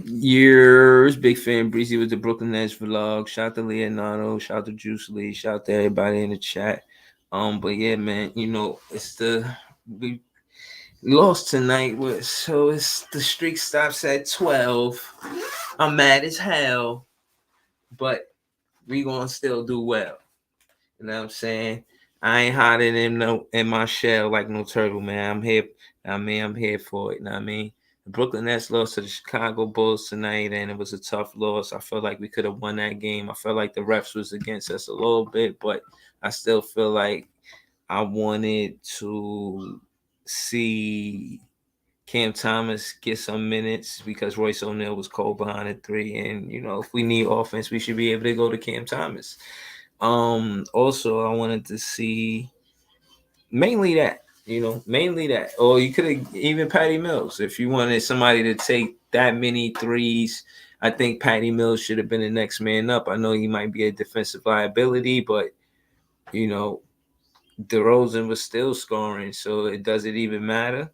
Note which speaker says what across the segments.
Speaker 1: Years, big fan. Breezy with the Brooklyn Nets vlog. Shout out to Leonardo. Shout out to Juice Lee. Shout out to everybody in the chat. But yeah, man, it's we lost tonight. So it's the streak stops at 12. I'm mad as hell, but we gonna still do well. You know what I'm saying? I ain't hiding in my shell like no turtle, man. I'm here. I'm here for it. You know what I mean? The Brooklyn Nets lost to the Chicago Bulls tonight, and it was a tough loss. I felt like we could have won that game. I felt like the refs was against us a little bit, but I still feel like I wanted to see Cam Thomas get some minutes because Royce O'Neal was cold behind the three, and if we need offense, we should be able to go to Cam Thomas. Also, I wanted to see mainly that, mainly that. Or you could have even Patty Mills if you wanted somebody to take that many threes. I think Patty Mills should have been the next man up. I know he might be a defensive liability, but you know, DeRozan was still scoring, so it doesn't even matter.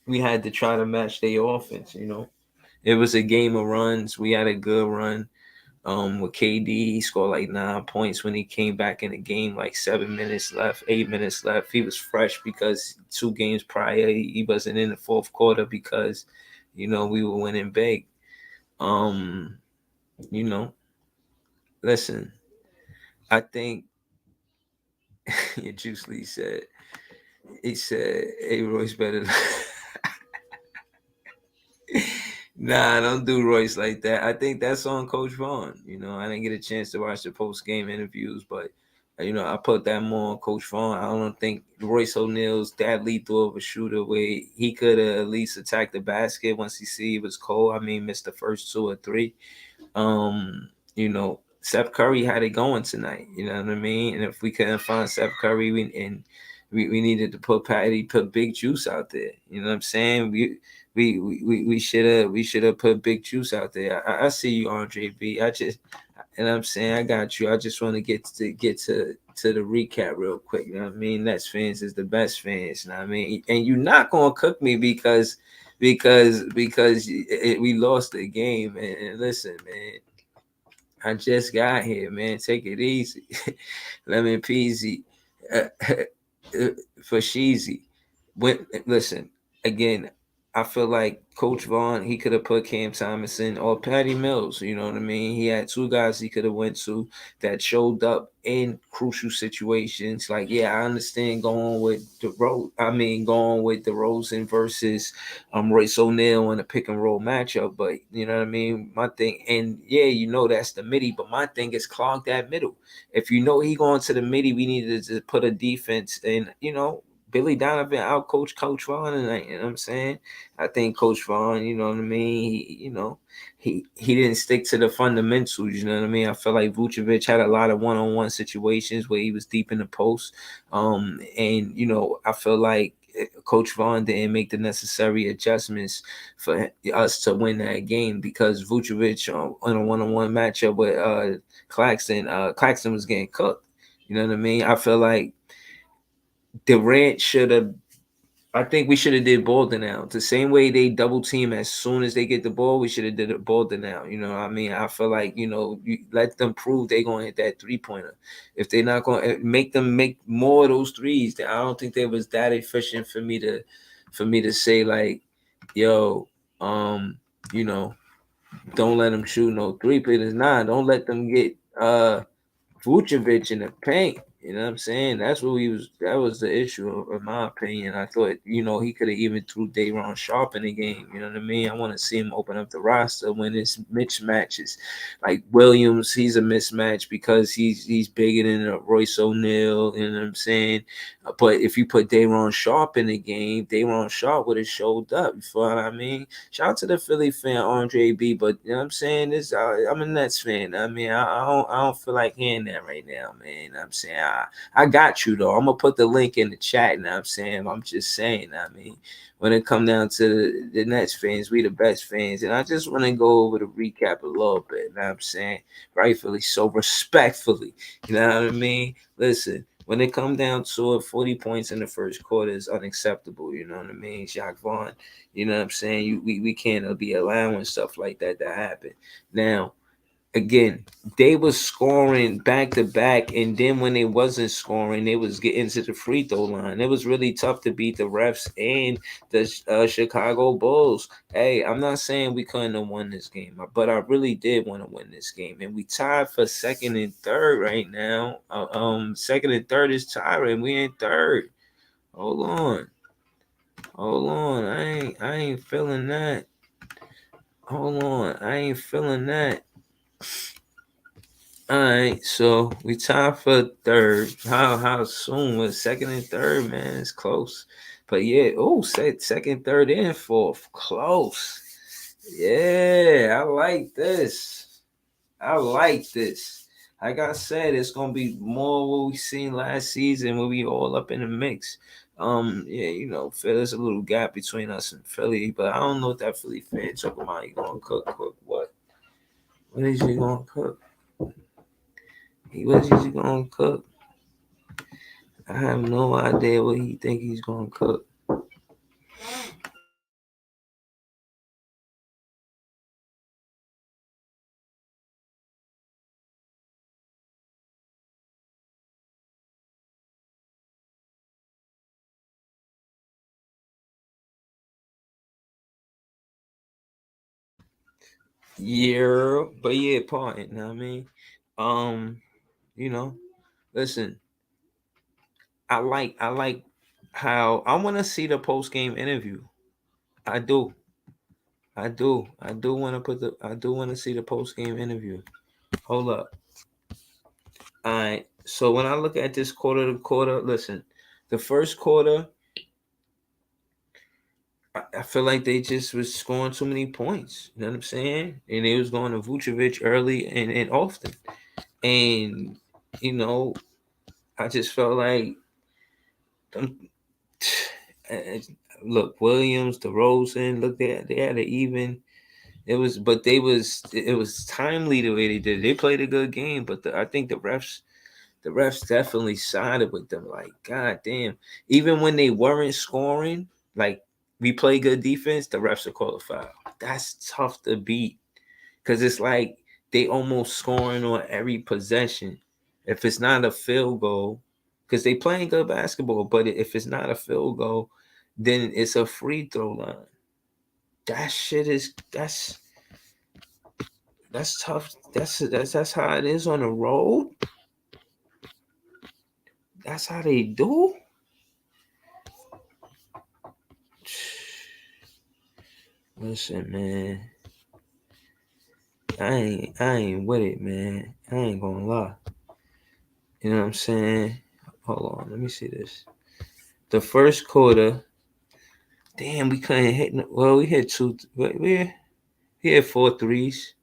Speaker 1: We had to try to match their offense. It was a game of runs. We had a good run. With KD, he scored like 9 points when he came back in the game, like 7 minutes left, 8 minutes left. He was fresh because 2 games prior he wasn't in the fourth quarter because we were winning big. Um, you know, listen, I think Juice Lee said he said A Royce better. Nah, don't do Royce like that. I think that's on Coach Vaughn. I didn't get a chance to watch the post game interviews, but I put that more on Coach Vaughn. I don't think Royce O'Neal's that lethal of a shooter where he could have at least attacked the basket once he see it was cold. I mean, missed the first 2 or 3. Steph Curry had it going tonight. You know what I mean? And if we couldn't find Steph Curry, we needed to put Big Juice out there. You know what I'm saying? We should have put Big Juice out there. I see you, Andre B. And I'm saying I got you. I just want to get to the recap real quick. You know what I mean? Nets fans is the best fans. You know what I mean? And you're not gonna cook me because we lost the game. And listen, man, I just got here, man. Take it easy, lemon peasy, uh, for sheezy. Listen again. I feel like Coach Vaughn, he could have put Cam Thomas in or Patty Mills. You know what I mean? He had 2 guys he could have went to that showed up in crucial situations. Like, yeah, I understand going with going with DeRozan versus Royce O'Neal in a pick and roll matchup. But you know what I mean? My thing, and yeah, that's the midi. But my thing is clog that middle. If he going to the midi, we needed to put a defense in. Billy Donovan out Coach Vaughn, and you know what I'm saying? I think Coach Vaughn, you know what I mean? He didn't stick to the fundamentals, you know what I mean? I felt like Vucevic had a lot of one-on-one situations where he was deep in the post. And I feel like Coach Vaughn didn't make the necessary adjustments for us to win that game because Vucevic on a one-on-one matchup with Claxton was getting cooked. You know what I mean? I feel like Durant should have. I think we should have did Bolden out the same way they double team as soon as they get the ball. We should have did it Bolden out. You know what I mean? I feel like you let them prove they're gonna hit that 3-pointer. If they're not gonna make them make more of those threes, then I don't think they was that efficient for me to say like, yo, you know, don't let them shoot no 3-pointers. Nah, don't let them get Vucevic in the paint. You know what I'm saying? That was the issue, in my opinion. I thought, he could have even threw Dayron Sharp in the game. You know what I mean? I want to see him open up the roster when it's mismatches. Like Williams, he's a mismatch because he's bigger than Royce O'Neal. You know what I'm saying? But if you put Dayron Sharp in the game, Dayron Sharp would have showed up. You feel what I mean? Shout out to the Philly fan, Andre B. But you know what I'm saying? I'm a Nets fan. I mean, I don't feel like hearing that right now, man. I'm saying I got you though. I'm gonna put the link in the chat. Now I'm saying I'm just saying. I mean, when it come down to the Nets fans, we the best fans, and I just want to go over the recap a little bit. You know what I'm saying? Rightfully so, respectfully. You know what I mean? Listen, When it come down to it, 40 points in the first quarter is unacceptable. You know what I mean? Jacques Vaughn, you know what I'm saying? We can't be allowing stuff like that to happen. Now, again, they was scoring back to back, and then when they wasn't scoring, they was getting to the free throw line. It was really tough to beat the refs and the Chicago Bulls. Hey, I'm not saying we couldn't have won this game, but I really did want to win this game, and we tied for second and third right now. Second and third is tied, and we in third. Hold on, hold on. I ain't feeling that. Hold on, I ain't feeling that. All right, so we tied for third. How soon was second and third, man? It's close, but yeah. Oh, second, third, and fourth, close. Yeah, I like this. I like this. Like I said, it's gonna be more what we seen last season when we all up in the mix. Yeah, you know, there's a little gap between us and Philly, but I don't know what that Philly fan talking about. You gonna cook what? What is he gonna cook? What is he gonna cook? I have no idea what he think he's gonna cook. Yeah, but yeah, part. You know what I mean? Um, you know, listen, I like how I want to see the post game interview. I do, I do want to I do want to see the post game interview. Hold up. All right. So when I look at this quarter to quarter, listen, the first quarter, I feel like they just was scoring too many points. You know what I'm saying? And they was going to Vucevic early and often. And you know, I just felt like them, look, Williams, DeRozan, look, they had an even. It was, but it was timely the way they did it. They played a good game, but I think the refs definitely sided with them. Like, god damn, even when they weren't scoring, like we play good defense, the refs are call a foul. That's tough to beat because it's like they almost scoring on every possession. If it's not a field goal, because they playing good basketball, but if it's not a field goal, then it's a free throw line. That shit is that's tough. That's how it is on the road. That's how they do. Listen, man, I ain't with it, man. I ain't gonna lie. You know what I'm saying? Hold on, let me see this. The first quarter, damn, we couldn't hit. Well, we hit two. We had four threes.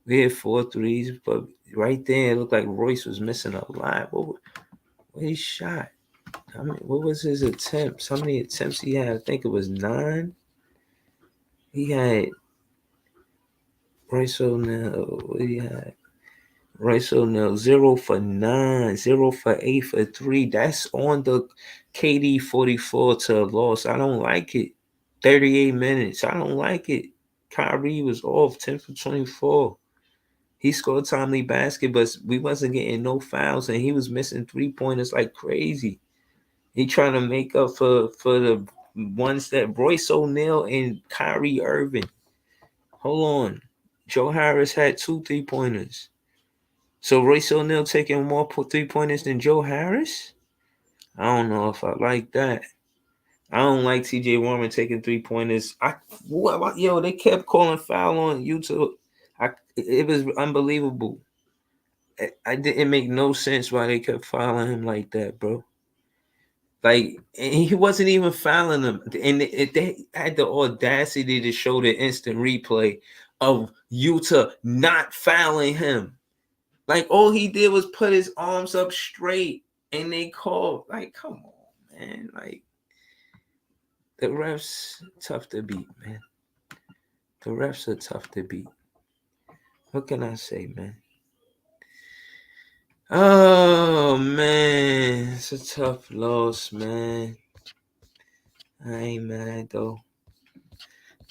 Speaker 1: We had four threes, but right there, it looked like Royce was missing a lot. What he shot? I mean, what was his attempts? How many attempts he had? I think it was 9. He had Royce O'Neal. What he had? Royce O'Neal 0 for 9, 0 for 8 for 3. That's on the KD 44 to a loss. I don't like it. 38 minutes. I don't like it. Kyrie was off 10 for 24. He scored timely basket, but we wasn't getting no fouls, and he was missing 3 pointers like crazy. He trying to make up for the ones that Royce O'Neal and Kyrie Irving. Hold on. Joe Harris had 2 3 pointers. So Royce O'Neal taking more 3 pointers than Joe Harris? I don't know if I like that. I don't like TJ Warren taking 3 pointers. Yo, they kept calling foul on YouTube. It was unbelievable. I didn't make no sense why they kept fouling him like that, bro. Like, and he wasn't even fouling them, and they had the audacity to show the instant replay of Utah not fouling him. Like, all he did was put his arms up straight, and they called. Like, come on, man. Like, the refs tough to beat, man. The refs are tough to beat. What can I say, man? Oh man, it's a tough loss, man. I ain't mad though,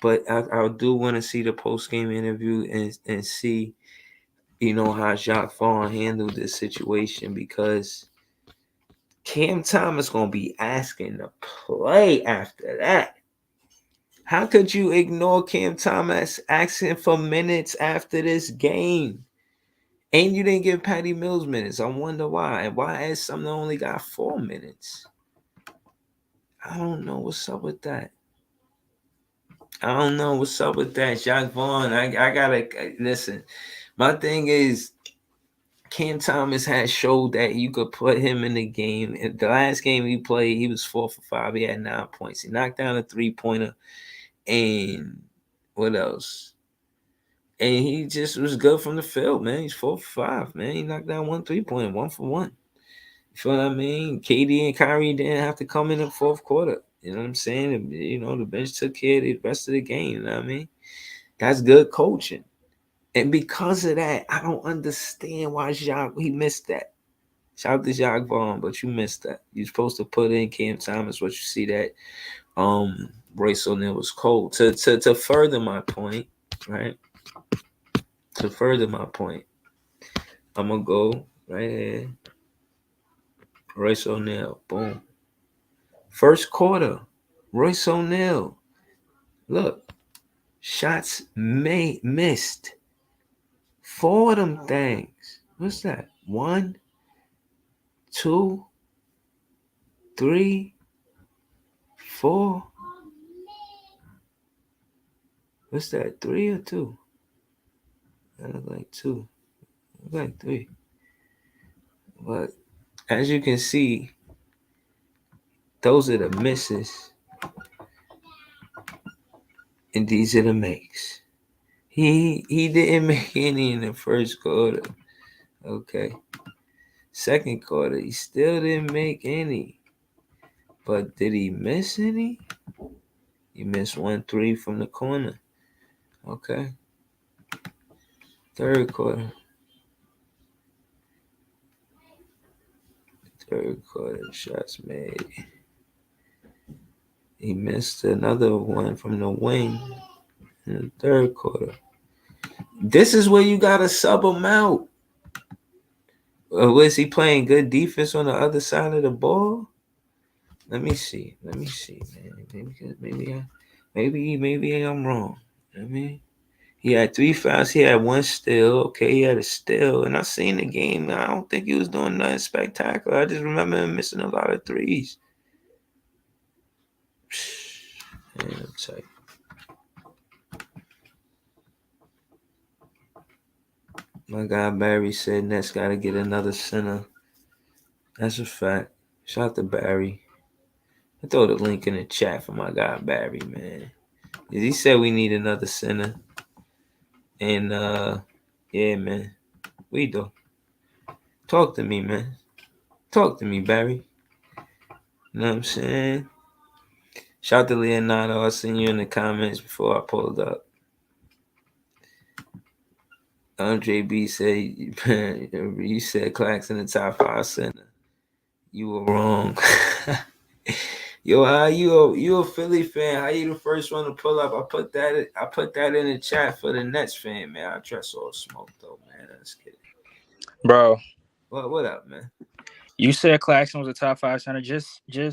Speaker 1: but I do want to see the post game interview and see, how Jacques Vaughn handled this situation, because Cam Thomas gonna be asking to play after that. How could you ignore Cam Thomas asking for minutes after this game? And you didn't give Patty Mills minutes. I wonder why. And why is Sumner only got 4 minutes? I don't know what's up with that. I don't know what's up with that. Jacques Vaughn, I gotta listen. My thing is, Cam Thomas has showed that you could put him in the game. In the last game he played, he was 4 for 5. He had 9 points. He knocked down a 3-pointer. And what else? And he just was good from the field, man. He's 4 for 5, man. He knocked down 1 3-pointer, 1 for 1. You feel what I mean? KD and Kyrie didn't have to come in the fourth quarter. You know what I'm saying? The bench took care of the rest of the game. You know what I mean? That's good coaching. And because of that, I don't understand why he missed that. Shout out to Jacques Vaughn, but you missed that. You're supposed to put in Cam Thomas, but you see that Royce O'Neal was cold. To further my point, right? To further my point, I'm gonna go right here. Royce O'Neal, boom. First quarter, Royce O'Neal. Look, shots missed. 4 of them things. What's that? 1, 2, 3, 4. What's that? 3 or 2? That look like 2. Look like 3. But as you can see, those are the misses, and these are the makes. He didn't make any in the first quarter. Okay. Second quarter, he still didn't make any. But did he miss any? He missed 1 3 from the corner. Okay. Third quarter. Shots made. He missed another one from the wing in the third quarter. This is where you gotta sub him out. Was he playing good defense on the other side of the ball? Let me see, man. Maybe I'm wrong. I mean, he had 3 fouls. He had 1 steal. Okay, he had a steal. And I seen the game. I don't think he was doing nothing spectacular. I just remember him missing a lot of threes. Man, I'm tight. My guy Barry said Nets got to get another center. That's a fact. Shout out to Barry. I throw the link in the chat for my guy Barry, man. He said we need another center. And yeah, man. We do. Talk to me, man. Talk to me, Barry. You know what I'm saying? Shout out to Leonardo. I seen you in the comments before I pulled up. Andre B said, you said Claxton in the top 5 center. You were wrong. Yo, how you a Philly fan? How you the first one to pull up? I put that in the chat for the Nets fan, man. I trust all smoke though, man. Let's get it.
Speaker 2: Bro.
Speaker 1: What up, man?
Speaker 2: You said Claxton was a top 5 center. Just
Speaker 1: yeah.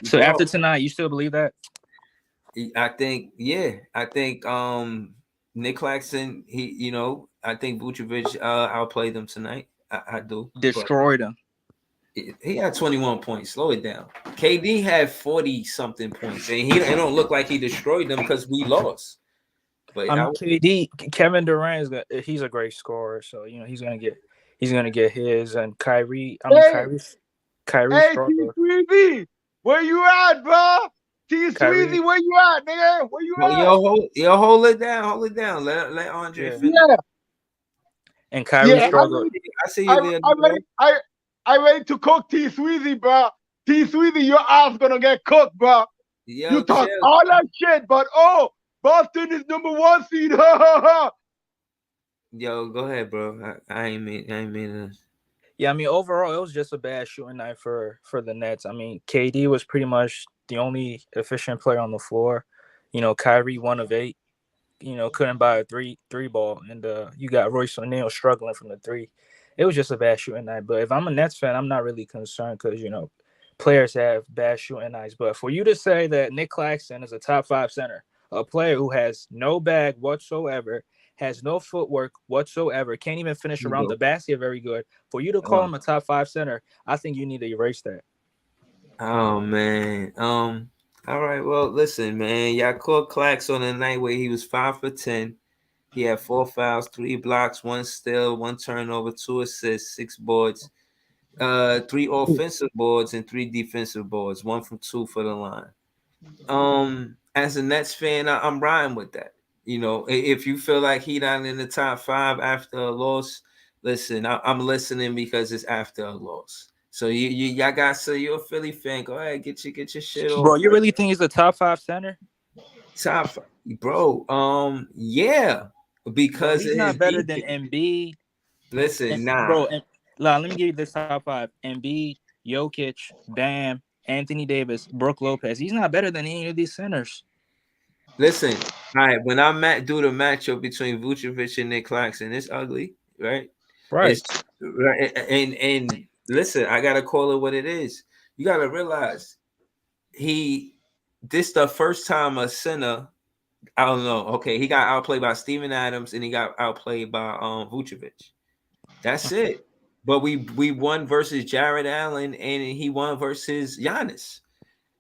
Speaker 2: So after tonight, you still believe that?
Speaker 1: I think Nick Claxton, I think Vucevic outplayed them tonight. I do.
Speaker 2: Destroyed him.
Speaker 1: He had 21 points. Slow it down. KD had 40 something points, and it don't look like he destroyed them because we lost. But
Speaker 2: KD, Kevin Durant he's a great scorer, so he's gonna get his. And Kyrie, Kyrie.
Speaker 3: Hey, T-Sweezy, where you at, bro? T-Sweezy, where you at, nigga? Where you at?
Speaker 1: Hold it down. Let Andre finish.
Speaker 3: Yeah.
Speaker 2: And Kyrie struggled.
Speaker 1: I see you there.
Speaker 3: I'm ready to cook T-Sweezy, bro. T-Sweezy, your ass gonna get cooked, bro. You talk all that shit, but Boston is number 1 seed.
Speaker 1: Yo, go ahead, bro. I ain't mean to.
Speaker 2: Yeah, I mean, overall, it was just a bad shooting night for the Nets. I mean, KD was pretty much the only efficient player on the floor. Kyrie 1 of 8. Couldn't buy a three ball, and you got Royce O'Neal struggling from the three. It was just a bad shooting night. But if I'm a Nets fan, I'm not really concerned because players have bad shooting nights. But for you to say that Nick Claxton is a top 5 center, a player who has no bag whatsoever, has no footwork whatsoever, can't even finish around the basket very good, for you to call him a top 5 center, I think you need to erase that.
Speaker 1: Oh man. All right. Well, listen, man. Y'all caught Clax on a night where he was 5 for 10. He had 4 fouls, 3 blocks, 1 steal, 1 turnover, 2 assists, 6 boards, 3 offensive boards, and 3 defensive boards. 1 from 2 for the line. As a Nets fan, I'm riding with that. If you feel like he not in the top 5 after a loss, listen, I'm listening because it's after a loss. So y'all got, so you're a Philly fan. Go ahead, get your shit over.
Speaker 2: Bro, you really think he's a top 5 center?
Speaker 1: Top 5, bro. Yeah, because
Speaker 2: he's not better than Embiid.
Speaker 1: Listen,
Speaker 2: bro. Let me give you this top 5: Embiid, Jokic, Bam, Anthony Davis, Brook Lopez. He's not better than any of these centers.
Speaker 1: Listen, all right. When I do the matchup between Vucevic and Nick Claxton, it's ugly, right?
Speaker 2: Right.
Speaker 1: And listen, I gotta call it what it is. You gotta realize this the first time a center. I don't know. Okay, he got outplayed by Steven Adams and he got outplayed by Vucevic. That's it. But we won versus Jared Allen and he won versus Giannis.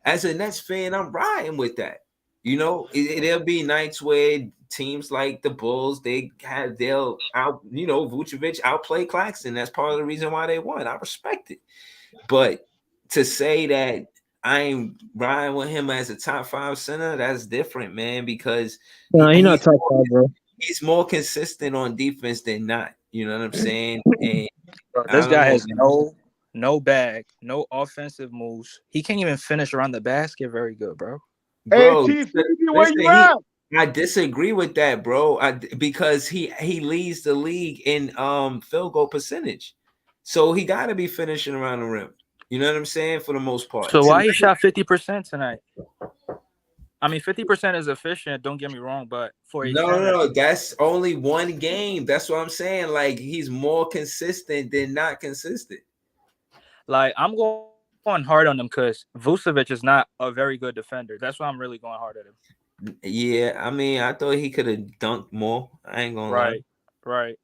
Speaker 1: As a Nets fan, I'm riding with that. There'll be nights where teams like the Bulls, they'll Vucevic outplay Claxton. That's part of the reason why they won. I respect it. But to say that I'm riding with him as a top 5 center, that's different, man, because
Speaker 4: he's not top 5, bro.
Speaker 1: He's more consistent on defense than not. You know what I'm saying? And
Speaker 2: this guy has no bag, no offensive moves. He can't even finish around the basket very good, bro.
Speaker 1: Bro,
Speaker 3: hey, where you at?
Speaker 1: I disagree with that, bro. Because he leads the league in field goal percentage, so he got to be finishing around the rim. You know what I'm saying? For the most part.
Speaker 2: So why he shot 50% tonight? I mean, 50% is efficient. Don't get me wrong, but for a
Speaker 1: no, that's only one game. That's what I'm saying. Like, he's more consistent than not consistent.
Speaker 2: Like, I'm going hard on him because Vucevic is not a very good defender. That's why I'm really going hard at him.
Speaker 1: Yeah, I mean, I thought he could have dunked more. I ain't gonna lie.
Speaker 2: Right.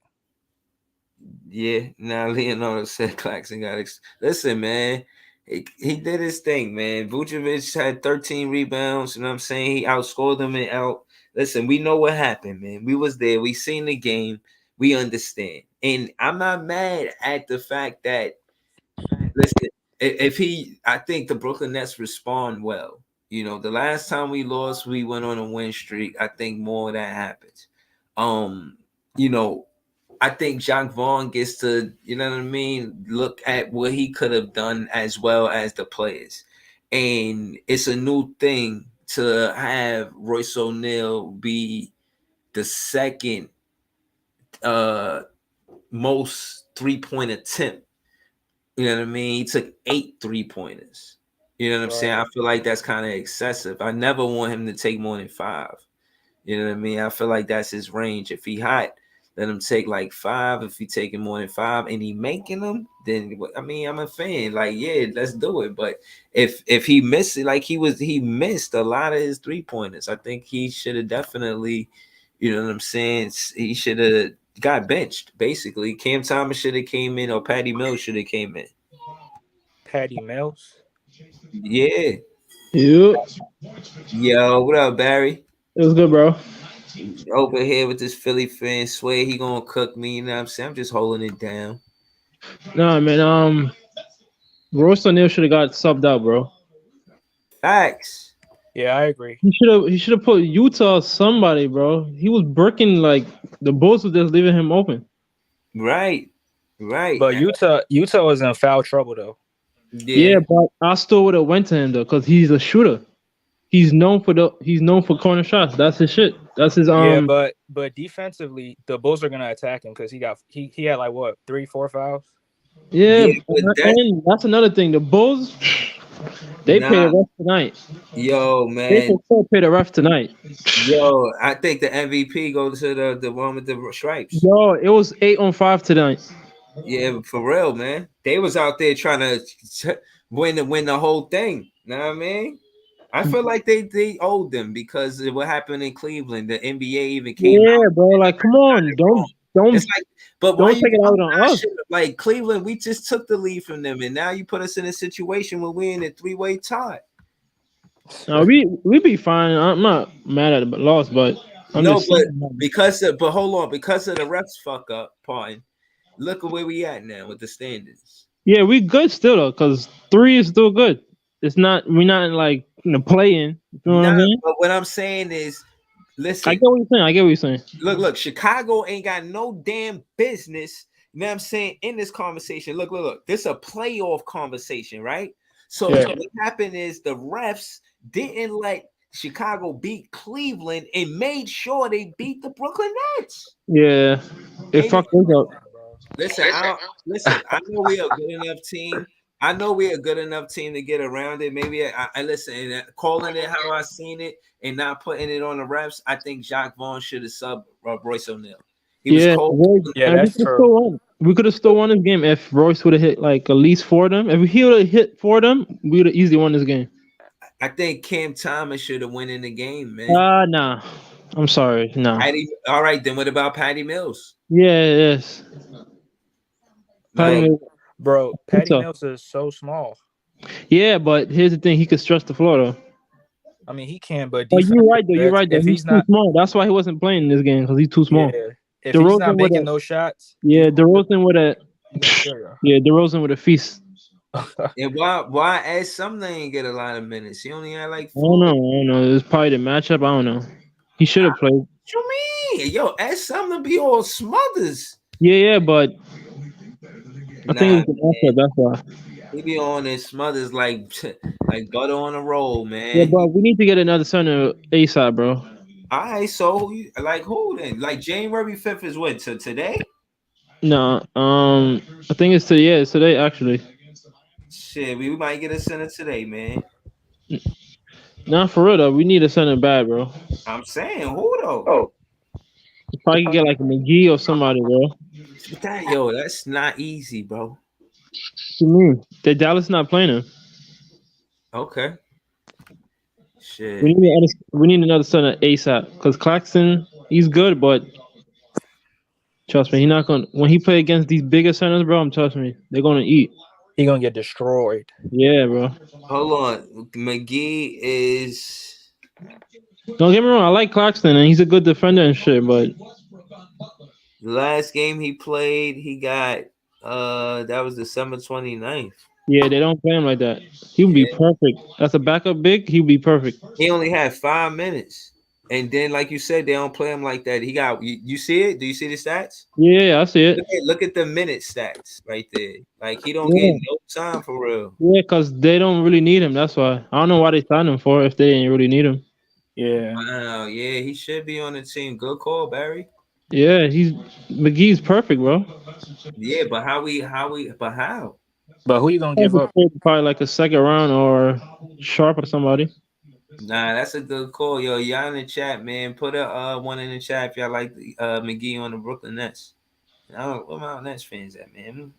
Speaker 1: Yeah. Now Leonardo said Claxton got. Listen, man, he did his thing, man. Vucevic had 13 rebounds. You know what I'm saying? He outscored them and out. Listen, we know what happened, man. We was there. We seen the game. We understand. And I'm not mad at the fact that, listen, I think the Brooklyn Nets respond well. The last time we lost, we went on a win streak. I think more of that happens. I think Jacques Vaughn gets to, look at what he could have done as well as the players. And it's a new thing to have Royce O'Neal be the second most 3-point attempt. You know what I mean? He took 8 3-pointers. You know what I'm saying? I feel like that's kind of excessive. I never want him to take more than 5. You know what I mean? I feel like that's his range. If he hot, let him take like 5. If he taking more than 5 and he making them, then I mean, I'm a fan. Like, yeah, let's do it. But if he missed it, like he missed a lot of his 3-pointers. I think he should have definitely, you know what I'm saying? He should have got benched, basically. Cam Thomas should have came in, or Patty Mills should have came in.
Speaker 2: Patty Mills?
Speaker 1: Yeah.
Speaker 4: Yo,
Speaker 1: what up, Barry?
Speaker 4: It was good, bro.
Speaker 1: Over here with this Philly fan, swear he gonna cook me. You know what I'm saying? I'm just holding it down.
Speaker 4: Nah, man. Royce O'Neal should have got subbed out, bro.
Speaker 1: Facts.
Speaker 2: Yeah, I agree.
Speaker 4: He should have put Utah somebody, bro. He was breaking, like, the Bulls were just leaving him open.
Speaker 1: Right.
Speaker 2: But Utah was in foul trouble though.
Speaker 4: Yeah, but I still would have went to him though, because he's a shooter. he's known for corner shots. That's his shit. That's his
Speaker 2: Yeah, but defensively, the Bulls are gonna attack him because he had like what 3-4 fouls.
Speaker 4: Yeah,
Speaker 1: but
Speaker 4: and that's another thing. The Bulls, they pay the ref tonight.
Speaker 1: Yo, man,
Speaker 4: they can still pay the ref tonight.
Speaker 1: Yo, I think the MVP goes to the one with the stripes.
Speaker 4: Yo, it was 8-5 tonight.
Speaker 1: Yeah, for real, man. They was out there trying to win the whole thing. Know what I mean? I feel like they owed them because of what happened in Cleveland. The NBA even came out.
Speaker 4: Yeah, bro. Like, come on, don't.
Speaker 1: It's like, but
Speaker 4: don't take it out on us.
Speaker 1: Like Cleveland, we just took the lead from them, and now you put us in a situation where we're in a 3-way tie.
Speaker 4: No, we be fine. I'm not mad at the loss, but
Speaker 1: because of the refs fuck up, pardon. Look at where we at now with the standings.
Speaker 4: Yeah, we good still though, because 3 is still good. It's not we're not like playing. You know what I'm saying?
Speaker 1: But what I'm saying is, listen.
Speaker 4: I get what you're saying.
Speaker 1: Look, Chicago ain't got no damn business. You know what I'm saying? In this conversation, look. This is a playoff conversation, right? So what happened is the refs didn't let Chicago beat Cleveland and made sure they beat the Brooklyn Nets.
Speaker 4: Yeah, it fucked us up.
Speaker 1: Listen, I know we're a good enough team. I know we're a good enough team to get around it. Maybe I listen, calling it how I seen it and not putting it on the refs. I think Jacques Vaughn should have subbed Royce O'Neal.
Speaker 4: That's true. We could have still won this game if Royce would have hit like at least 4 of them. If he would have hit 4 of them, we would have easily won this game.
Speaker 1: I think Cam Thomas should have won in the game, man.
Speaker 4: Nah. I'm sorry. No.
Speaker 1: All right, then what about Patty Mills?
Speaker 4: Yes.
Speaker 2: Patty Mills is so small.
Speaker 4: Yeah, but here's the thing: he could stretch the floor though.
Speaker 2: I mean, he can, but
Speaker 4: you're right. Though. He's too small. That's why he wasn't playing in this game because he's too small.
Speaker 2: Yeah. If he's not making those shots,
Speaker 4: DeRozan with a DeRozan with a feast.
Speaker 1: And why Ed Sumner ain't get a lot of minutes? He only had like 4.
Speaker 4: I don't know. It was probably the matchup. I don't know. He should have played.
Speaker 1: What you mean? Yo, Ed Sumner be all smothers.
Speaker 4: Yeah, but I think it's the matchup. That's why.
Speaker 1: He be on his smothers like butter on a roll, man.
Speaker 4: Yeah, but we need to get another center ASAP, bro.
Speaker 1: All right, so who then? Like January 5th is what? So today?
Speaker 4: No, I think it's today actually.
Speaker 1: Shit, we might get a center today, man.
Speaker 4: Nah, for real though, we need a center bad, bro.
Speaker 1: I'm saying who though? Oh,
Speaker 4: you probably could get like a McGee or somebody, bro.
Speaker 1: Yo, that's not easy, bro.
Speaker 4: What you mean? The Dallas not playing him.
Speaker 1: Okay. Shit.
Speaker 4: We need another center ASAP because Claxton, he's good, but trust me, he's not gonna. When he play against these bigger centers, bro, trust me, they're gonna eat.
Speaker 2: He's gonna get destroyed.
Speaker 4: Yeah, bro.
Speaker 1: Hold on, McGee is.
Speaker 4: Don't get me wrong, I like Claxton and he's a good defender and shit, but
Speaker 1: the last game he played, he got that was December 29th.
Speaker 4: Yeah, they don't play him like that. He would be perfect. As a backup big, he would be perfect.
Speaker 1: He only had 5 minutes. And then, like you said, they don't play him like that. He got you see it? Do you see the stats?
Speaker 4: Yeah, I see it.
Speaker 1: Look at the minute stats right there. Like he don't get no time for real.
Speaker 4: Yeah, because they don't really need him. That's why. I don't know why they signed him for if they didn't really need him.
Speaker 2: Yeah.
Speaker 1: Wow, yeah, he should be on the team. Good call, Barry.
Speaker 4: Yeah, McGee's perfect, bro.
Speaker 1: Yeah, but how?
Speaker 2: But who you gonna give up?
Speaker 4: Probably like a second round or Sharp or somebody.
Speaker 1: Nah, that's a good call, yo. Y'all in the chat, man. Put a one in the chat if y'all like McGee on the Brooklyn Nets. Where my Nets fans at, man?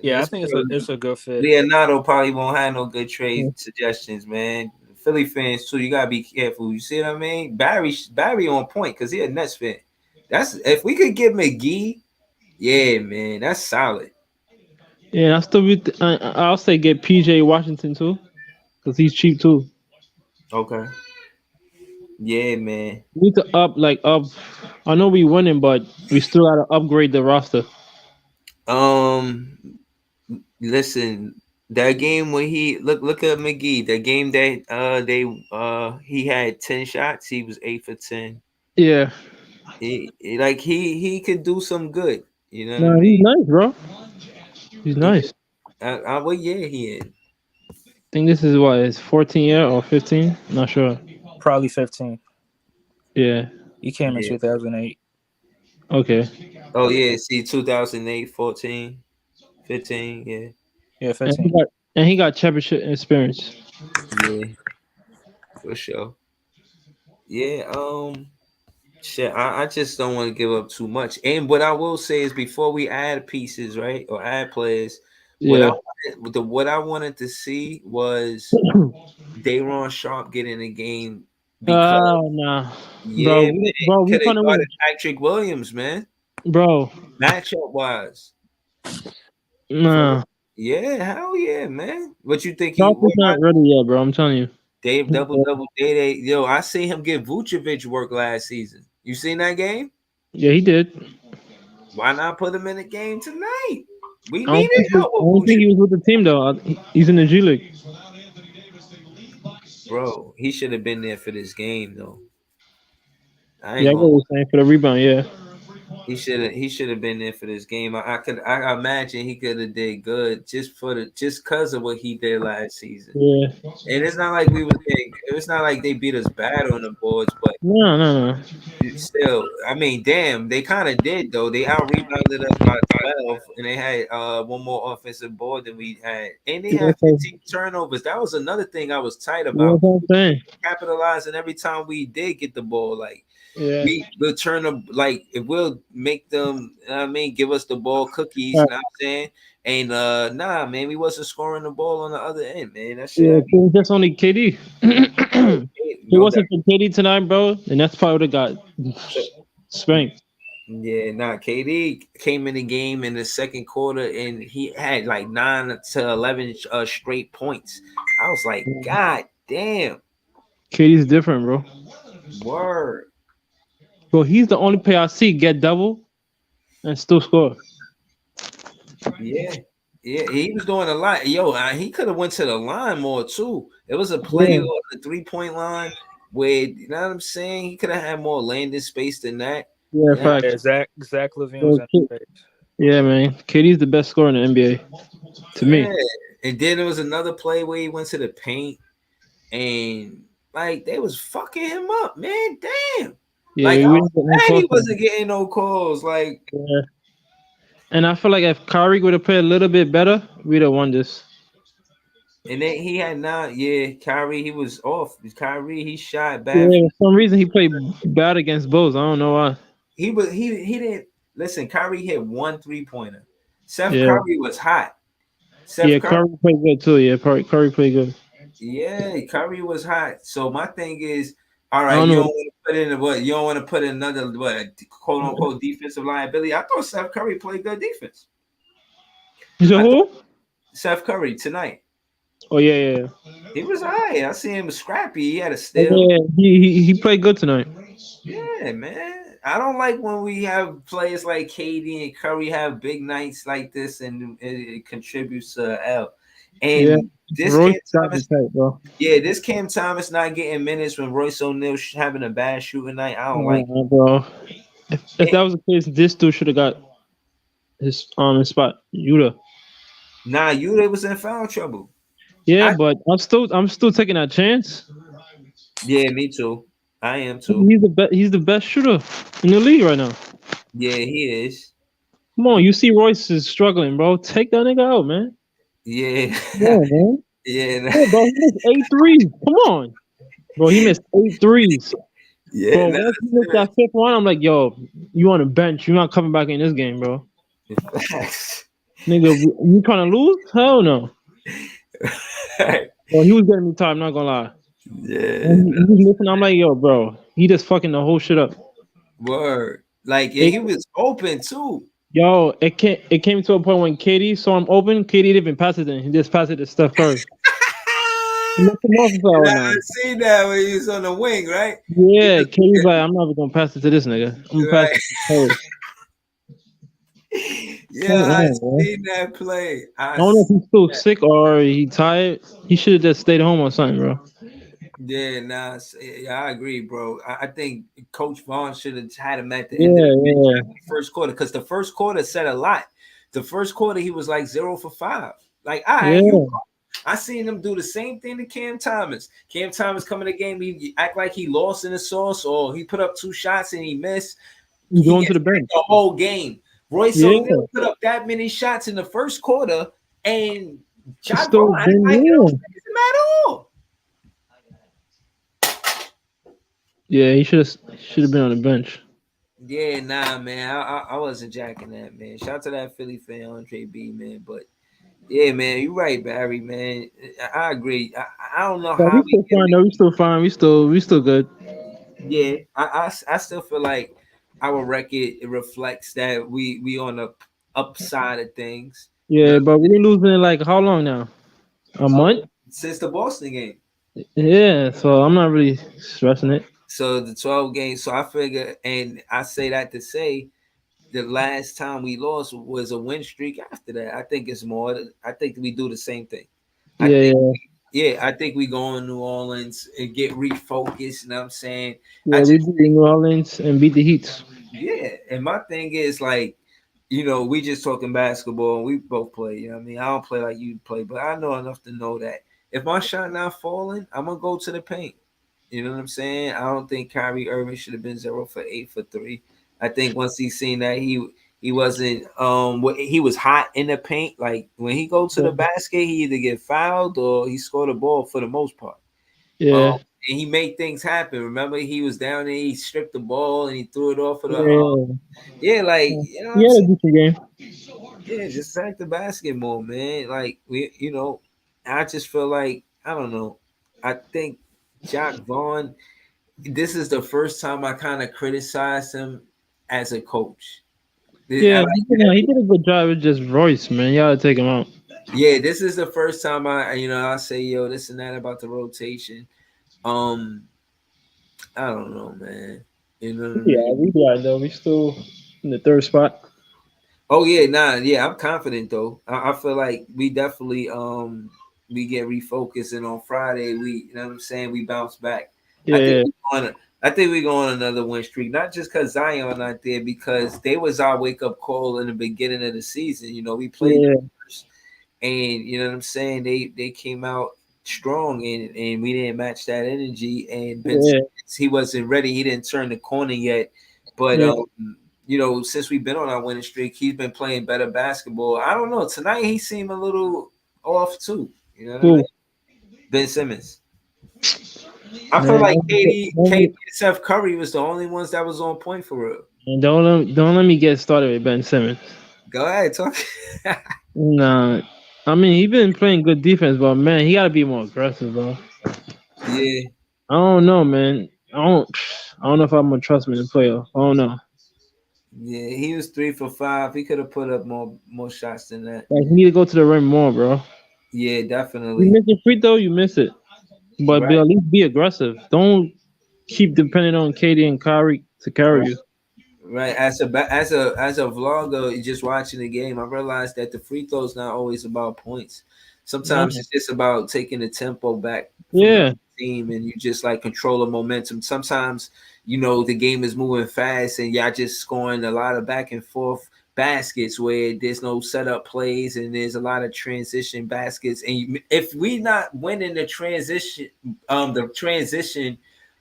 Speaker 2: Yeah, I think it's a good fit.
Speaker 1: Leonardo probably won't have no good trade suggestions, man. Philly fans too, you gotta be careful. You see what I mean? Barry on point because he a Nets fan. That's if we could get McGee, yeah, man, that's solid.
Speaker 4: Yeah, I'll say get PJ Washington too, because he's cheap too.
Speaker 1: Okay. Yeah, man.
Speaker 4: We need to up. I know we winning, but we still gotta upgrade the roster.
Speaker 1: Listen, that game when he look at McGee, that game that he had 10 shots, he was 8 for 10.
Speaker 4: Yeah.
Speaker 1: He could do some good, you know.
Speaker 4: No, he's nice, bro. He's nice.
Speaker 1: What year he in?
Speaker 4: think this is what is 14 year or 15. Not sure.
Speaker 2: Probably 15.
Speaker 4: Yeah.
Speaker 2: He came in 2008.
Speaker 4: Okay.
Speaker 1: Oh yeah, see 2008, 14, 15, yeah.
Speaker 2: Yeah, 15.
Speaker 4: And he got championship experience.
Speaker 1: Yeah. For sure. Yeah, shit, I just don't want to give up too much. And what I will say is before we add pieces, right? Or add players, what I wanted to see was Day'Ron Sharpe get in the game because
Speaker 4: nah.
Speaker 1: yeah,
Speaker 4: bro, we
Speaker 1: could have
Speaker 4: trying to
Speaker 1: guarded
Speaker 4: win.
Speaker 1: Patrick Williams, man.
Speaker 4: Bro.
Speaker 1: Matchup wise.
Speaker 4: Nah.
Speaker 1: Yeah, hell yeah, man. What you think
Speaker 4: Sharpe is not ready yet, bro. I'm telling you.
Speaker 1: Dave double day. Yo, I see him give Vucevic work last season. You seen that game?
Speaker 4: Yeah, he did.
Speaker 1: Why not put him in the game tonight? We
Speaker 4: I don't
Speaker 1: needed help.
Speaker 4: I don't think he was with the team though. He's in the G League.
Speaker 1: Bro, he should have been there for this game though.
Speaker 4: I get what you're saying for the rebound. Yeah,
Speaker 1: he should have been there for this game. I imagine he could have did good just because of what he did last season.
Speaker 4: Yeah,
Speaker 1: and it's not like it's not like they beat us bad on the boards, but
Speaker 4: no.
Speaker 1: Still, I mean, damn, they kind of did though. They out rebounded us by 12, and they had one more offensive board than we had, and they had 15 turnovers. That was another thing I was tight about. Capitalizing every time we did get the ball, like we will turn them, like if we'll make them, give us the ball cookies. You know what I'm saying? And nah, man, we wasn't scoring the ball on the other end, man. That shit.
Speaker 4: Yeah, it was just only KD. It wasn't for KD tonight, bro, and that's probably would have got spanked.
Speaker 1: Yeah, KD came in the game in the second quarter and he had like 9 to 11 straight points. I was like, God damn.
Speaker 4: KD's different, bro.
Speaker 1: Word.
Speaker 4: Bro, he's the only player I see get double and still score.
Speaker 1: Yeah, he was doing a lot. Yo, he could have went to the line more too. It was a play on the 3-point line where, you know what I'm saying, he could have had more landing space than that.
Speaker 4: Yeah, fact.
Speaker 2: Zach LaVine was in the space.
Speaker 4: Yeah, man. KD's the best scorer in the NBA to me.
Speaker 1: And then there was another play where he went to the paint and like they was fucking him up, man. Damn.
Speaker 4: Yeah,
Speaker 1: he wasn't getting no calls. Like,
Speaker 4: yeah. And I feel like if Kyrie would have played a little bit better, we'd have won this.
Speaker 1: And then he had Kyrie, he was off. Kyrie, he shot bad.
Speaker 4: Yeah, for some reason he played bad against Bulls. I don't know why.
Speaker 1: He didn't listen. Kyrie hit 1 3-pointer. Curry was hot.
Speaker 4: Curry played good too. Yeah, Curry played good.
Speaker 1: Yeah, Curry was hot. So my thing is, all right, you don't want to put in you don't want to put in another quote unquote defensive liability. I thought Steph Curry played good defense.
Speaker 4: Who?
Speaker 1: Steph Curry tonight.
Speaker 4: Oh yeah.
Speaker 1: He was high. I see him scrappy. He had a steal.
Speaker 4: Yeah, he played good tonight.
Speaker 1: Yeah, man. I don't like when we have players like KD and Curry have big nights like this, and it contributes to L. And this Cam Thomas not getting minutes when Royce O'Neal having a bad shooting night. I don't like it.
Speaker 4: Bro. If that was the case, this dude should have got his spot. Yuta.
Speaker 1: Nah, Yuta was in foul trouble.
Speaker 4: Yeah, but I'm still taking that chance.
Speaker 1: Yeah, me too. I am too.
Speaker 4: He's the best shooter in the league right now.
Speaker 1: Yeah, he is.
Speaker 4: Come on, you see Royce is struggling, bro. Take that nigga out, man.
Speaker 1: Yeah.
Speaker 4: Yeah, man.
Speaker 1: Yeah,
Speaker 4: bro, he missed 8 threes. Come on. Bro, he missed 8 threes.
Speaker 1: Yeah,
Speaker 4: bro, once he missed that 5th one, I'm like, yo, you on the bench. You're not coming back in this game, bro. Nigga, you trying to lose? Hell no. Bro, he was getting me tired, I'm not gonna lie.
Speaker 1: Yeah.
Speaker 4: I'm like, yo, bro, he just fucking the whole shit up.
Speaker 1: Word. Like, he was open too.
Speaker 4: Yo, it came to a point when KD saw him open. KD didn't even pass it in. He just passed it to Steph Curry.
Speaker 1: I see that when he was on the wing, right?
Speaker 4: Yeah, KD's like, I'm never gonna pass it to this nigga. I'm gonna pass it to Curry.
Speaker 1: Yeah, I seen that play.
Speaker 4: I don't know if he's still sick or he tired. He should have just stayed home or something, bro.
Speaker 1: Yeah, I agree, bro. I think Coach Vaughn should have had him at the end of the first quarter, because the first quarter said a lot. The first quarter he was like 0 for 5. Like, all right, I seen them do the same thing to Cam Thomas. Cam Thomas coming to the game, he act like he lost in the sauce, or he put up 2 shots and he missed.
Speaker 4: He's going to the bench
Speaker 1: the whole game. Royce O'Neal put up that many shots in the first quarter, and John Ball, I don't at all.
Speaker 4: Yeah, he should have been on the bench.
Speaker 1: Yeah, nah, man. I wasn't jacking that, man. Shout out to that Philly fan, Andre B, man. But yeah, man, you're right, Barry, man. I agree. I don't know how
Speaker 4: we still fine. No, we still fine. We still good.
Speaker 1: Yeah, I still feel like our record reflects that we on the upside of things.
Speaker 4: Yeah, but we've been losing like how long now? A month
Speaker 1: since the Boston game.
Speaker 4: Yeah, so I'm not really stressing it.
Speaker 1: So the 12 games. So I figure, and I say that to say, the last time we lost was a win streak. After that, I think it's more. I think we do the same thing. I think we go in New Orleans and get refocused. You know what I'm saying?
Speaker 4: Yeah, we beat New Orleans and beat the Heat.
Speaker 1: Yeah, and my thing is like, we just talking basketball and we both play. You know what I mean? I don't play like you play, but I know enough to know that if my shot not falling, I'm gonna go to the paint. You know what I'm saying? I don't think Kyrie Irving should have been 0 for 8 for 3. I think once he seen that he wasn't he was hot in the paint. Like when he go to the basket, he either get fouled or he scored a ball for the most part.
Speaker 4: Yeah.
Speaker 1: And he made things happen. Remember, he was down there, he stripped the ball and he threw it off for the
Speaker 4: game.
Speaker 1: Yeah, just like the basketball, man. Like I just feel like I don't know. I think Jacque Vaughn, this is the first time I kind of criticized him as a coach.
Speaker 4: Yeah, he did a good job with just Royce, man. You gotta take him out.
Speaker 1: Yeah, this is the first time I say, yo, this and that about the rotation. I don't know, man. You know what I mean?
Speaker 4: We are though. We still in the 3rd spot.
Speaker 1: Oh yeah, I'm confident though. I feel like we definitely we get refocused, and on Friday we, you know what I'm saying, we bounce back.
Speaker 4: Yeah.
Speaker 1: I think we go on another win streak, not just because Zion not there, because they was our wake up call in the beginning of the season. We played them first, and you know what I'm saying, they came out strong, and we didn't match that energy. And Ben Simmons, he wasn't ready. He didn't turn the corner yet, but since we've been on our winning streak, he's been playing better basketball. I don't know. Tonight he seemed a little off too. You know what I mean? Ben Simmons. I feel like KD and Steph Curry was the only ones that was on point for real.
Speaker 4: And don't let me get started with Ben Simmons.
Speaker 1: Go ahead, talk.
Speaker 4: Nah, I mean he been playing good defense, but man, he gotta be more aggressive, bro.
Speaker 1: Yeah.
Speaker 4: I don't know, man. I don't know if I'm gonna trust him in the playoff. I don't know.
Speaker 1: Yeah, he was 3 for 5. He could have put up more shots than that.
Speaker 4: Like, he need to go to the rim more, bro.
Speaker 1: Yeah, definitely.
Speaker 4: You miss the free throw, you miss it. But at least be aggressive. Don't keep depending on KD and Kyrie to carry you.
Speaker 1: Right. As a vlogger, just watching the game, I realized that the free throw is not always about points. Sometimes it's just about taking the tempo back from the team, and you just like control the momentum. Sometimes, the game is moving fast and y'all just scoring a lot of back and forth baskets where there's no setup plays and there's a lot of transition baskets. And if we not winning the transition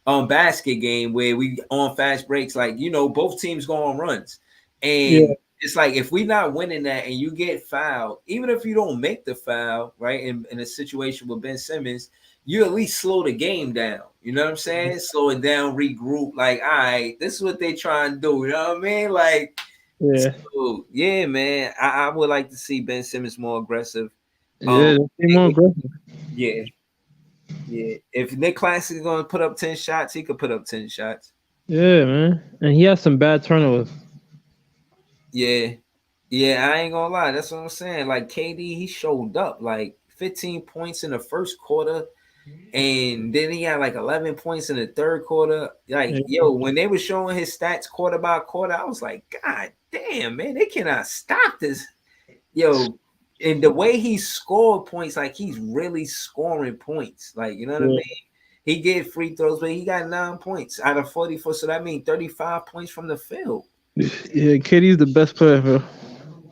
Speaker 1: basket game where we on fast breaks, like, both teams go on runs. And it's like, if we not winning that and you get fouled, even if you don't make the foul, right, in a situation with Ben Simmons, you at least slow the game down. You know what I'm saying? Slow it down, regroup. Like, all right, this is what they trying to do. You know what I mean? Like, man. I would like to see Ben Simmons more aggressive.
Speaker 4: More aggressive.
Speaker 1: Yeah. Yeah. If Nick Claxton is going to put up 10 shots, he could put up 10 shots.
Speaker 4: Yeah, man. And he has some bad turnovers.
Speaker 1: Yeah. Yeah, I ain't gonna lie. That's what I'm saying. Like, KD, he showed up like 15 points in the first quarter, and then he had like 11 points in the third quarter. Like, when they were showing his stats quarter by quarter, I was like, God damn, man, they cannot stop this. And the way he scored points, like, he's really scoring points. Like, you know what I mean? He get free throws, but he got 9 points out of 44. So that means 35 points from the field.
Speaker 4: Yeah, KD's the best player, bro.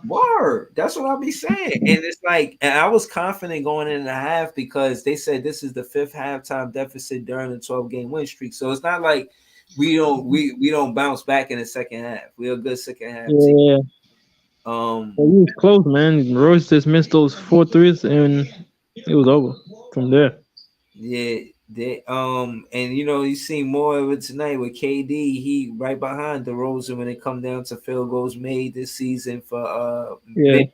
Speaker 1: Word. That's what I'll be saying. And it's like, and I was confident going in the half because they said this is the 5th halftime deficit during the 12-game win streak. So it's not like we don't bounce back in the second half. We're a good second half team.
Speaker 4: Yeah. It was close, man. Royce just missed those 4 threes and it was over from there.
Speaker 1: Yeah. And you see more of it tonight with KD. He right behind DeRozan when it come down to field goals made this season for him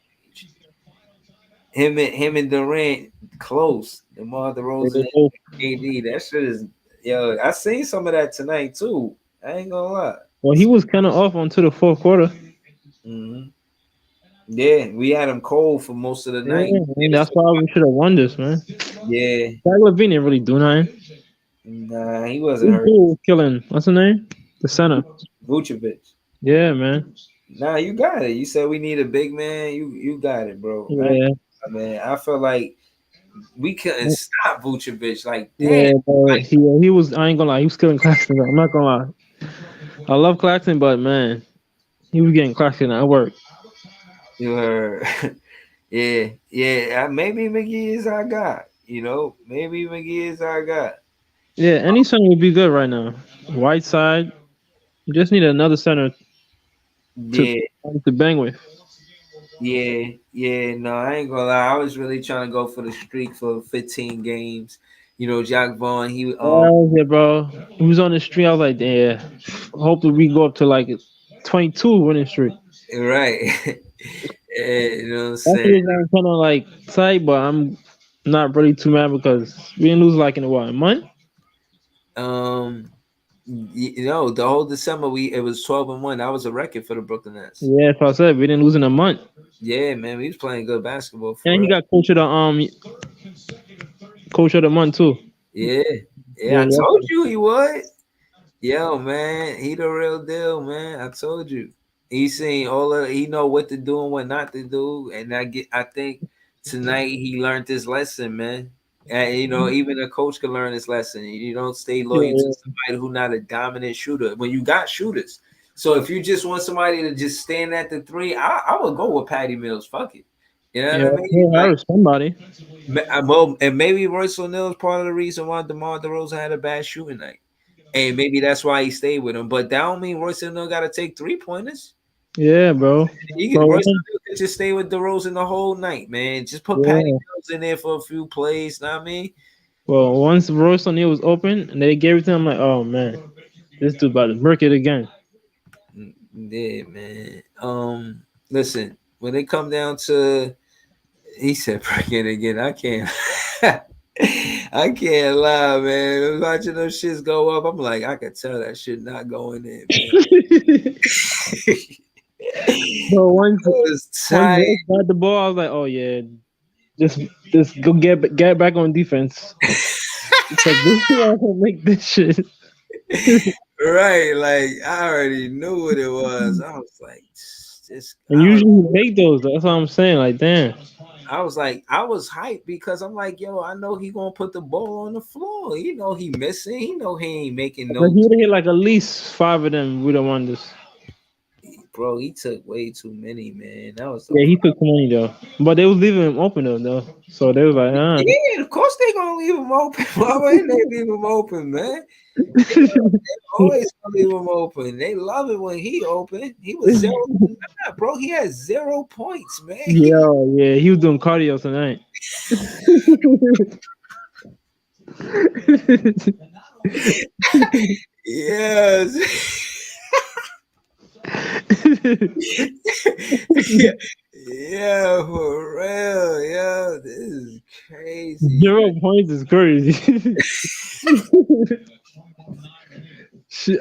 Speaker 1: and Durant close. DeMar DeRozan and KD. That shit is I seen some of that tonight too. I ain't gonna lie.
Speaker 4: Well, he was kind of off onto the fourth quarter.
Speaker 1: Mm-hmm. Yeah, we had him cold for most of the night.
Speaker 4: That's why we should have won this, man.
Speaker 1: Yeah.
Speaker 4: Zach LaVine didn't really do nothing.
Speaker 1: Nah, he wasn't hurt.
Speaker 4: Killing. What's his name? The center.
Speaker 1: Vucevic.
Speaker 4: Yeah, man.
Speaker 1: Nah, you got it. You said we need a big man. You got it, bro.
Speaker 4: Yeah.
Speaker 1: Man, I feel like we couldn't stop Vucevic. Like, damn.
Speaker 4: Yeah, but he was. I ain't gonna lie. He was killing Claxton. I'm not gonna lie. I love Claxton, but man, he was getting Claxton at work.
Speaker 1: You heard. Yeah. Maybe McGee is our guy. Maybe McGee is our guy.
Speaker 4: Yeah, any center would be good right now. Whiteside, you just need another center to bang with.
Speaker 1: Yeah. No, I ain't gonna lie. I was really trying to go for the streak for 15 games. Jacque Vaughn.
Speaker 4: Yeah, bro. He was on the streak. I was like, yeah. Hopefully we go up to like 22 winning streak.
Speaker 1: Right. You know what I'm saying?
Speaker 4: I'm kind of like tight, but I'm not really too mad because we didn't lose like in a month.
Speaker 1: The whole December it was 12-1. That was a record for the Brooklyn Nets.
Speaker 4: Yeah, if I said we didn't lose in a month.
Speaker 1: Yeah, man, we was playing good basketball.
Speaker 4: And he got coach of the month too.
Speaker 1: Yeah, I told you he would. Yo, man, he the real deal, man. I told you. He seen he know what to do and what not to do, and I think tonight he learned this lesson, man. And even a coach can learn this lesson. You don't stay loyal to somebody who's not a dominant shooter when you got shooters. So if you just want somebody to just stand at the three, I would go with Patty Mills. Fuck it. You know what I mean?
Speaker 4: Like, somebody.
Speaker 1: And maybe Royce O'Neal is part of the reason why DeMar DeRozan had a bad shooting night. And maybe that's why he stayed with him. But that don't mean Royce O'Neal got to take 3-pointers.
Speaker 4: Yeah, bro.
Speaker 1: Royce O'Neal could just stay with DeRozan the whole night, man. Just put Patty Mills in there for a few plays. Know what I mean?
Speaker 4: Well, once Royce O'Neal was open and they gave it to him, I'm like, oh, man. This dude about to murk it again.
Speaker 1: Yeah, man. Listen, when they come down to, he said, "Break it again." I can't, I can't lie, man. Watching those shits go up, I'm like, I could tell that shit not going in, man.
Speaker 4: So once got the ball, I was like, oh yeah, just go get back on defense. It's like this is how to make this shit.
Speaker 1: Right, like I already knew what it was. I was like,
Speaker 4: and usually make those. That's what I'm saying. Like, damn.
Speaker 1: I was hyped because I'm like, yo, I know he gonna put the ball on the floor. He missing. He know he ain't making no.
Speaker 4: But he would hit like at least 5 of them. We don't want this.
Speaker 1: Bro, he took way too many, man. That was
Speaker 4: he took too many though. But they was leaving him open though. So they was like,
Speaker 1: yeah, of course they gonna leave him open. Why wouldn't they leave him open, man? They always gonna leave him open. They love it when he open. He was 0, bro. He had 0 points, man.
Speaker 4: Yeah, he was doing cardio tonight.
Speaker 1: Yes. yeah, for real. Yeah, this is crazy.
Speaker 4: 0 points is crazy.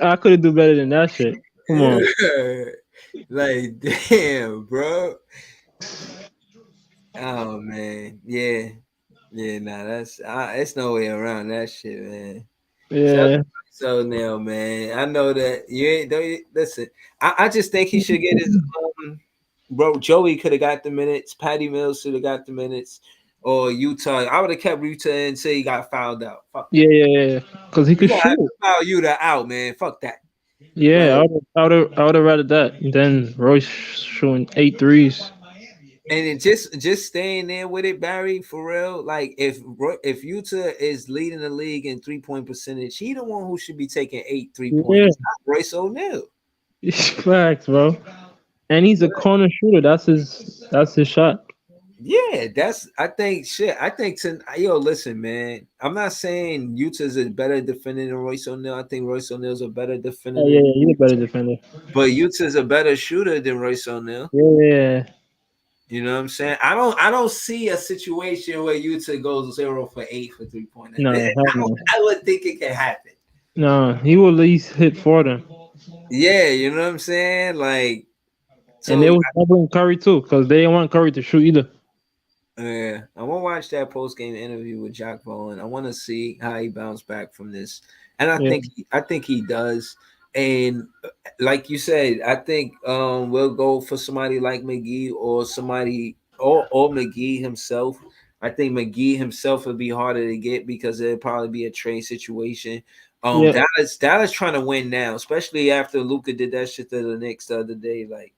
Speaker 4: I couldn't do better than that shit. Come on.
Speaker 1: Like, damn, bro. Oh man, yeah. Nah, it's no way around that shit, man.
Speaker 4: Yeah.
Speaker 1: So now, man, I know that you ain't. Listen, I just think he should get his. Bro, Joey could have got the minutes. Patty Mills should have got the minutes, or Utah. I would have kept Utah until he got fouled out. Fuck.
Speaker 4: Yeah. Because he could shoot.
Speaker 1: Foul Utah out, man. Fuck that.
Speaker 4: Yeah, I would have rather that than Royce shooting 8 threes.
Speaker 1: And it just staying there with it, Barry, for real. Like if Utah is leading the league in 3-point percentage, he the one who should be taking 8 3-pointers, not Royce O'Neal.
Speaker 4: Facts, bro. And he's a corner shooter. That's his shot.
Speaker 1: Yeah, I think listen, man. I'm not saying Utah's a better defender than Royce O'Neal. I think Royce O'Neal's a better defender.
Speaker 4: Oh, yeah, he's a better defender.
Speaker 1: But Utah's a better shooter than Royce O'Neal.
Speaker 4: Yeah.
Speaker 1: You know what I'm saying? I don't see a situation where Utah goes 0 for 8 for 3-pointers.
Speaker 4: No,
Speaker 1: I would think it can happen.
Speaker 4: No, he will at least hit 4 them.
Speaker 1: Yeah, you know what I'm saying? Like,
Speaker 4: and they was doubling Curry too, because they didn't want Curry to shoot either.
Speaker 1: Yeah, I want to watch that post-game interview with Jack Bowen. I want to see how he bounced back from this, and I think he does. And like you said, I think we'll go for somebody like McGee or somebody or McGee himself. I think McGee himself would be harder to get because it'd probably be a trade situation. Dallas trying to win now, especially after Luka did that shit to the Knicks the other day. Like,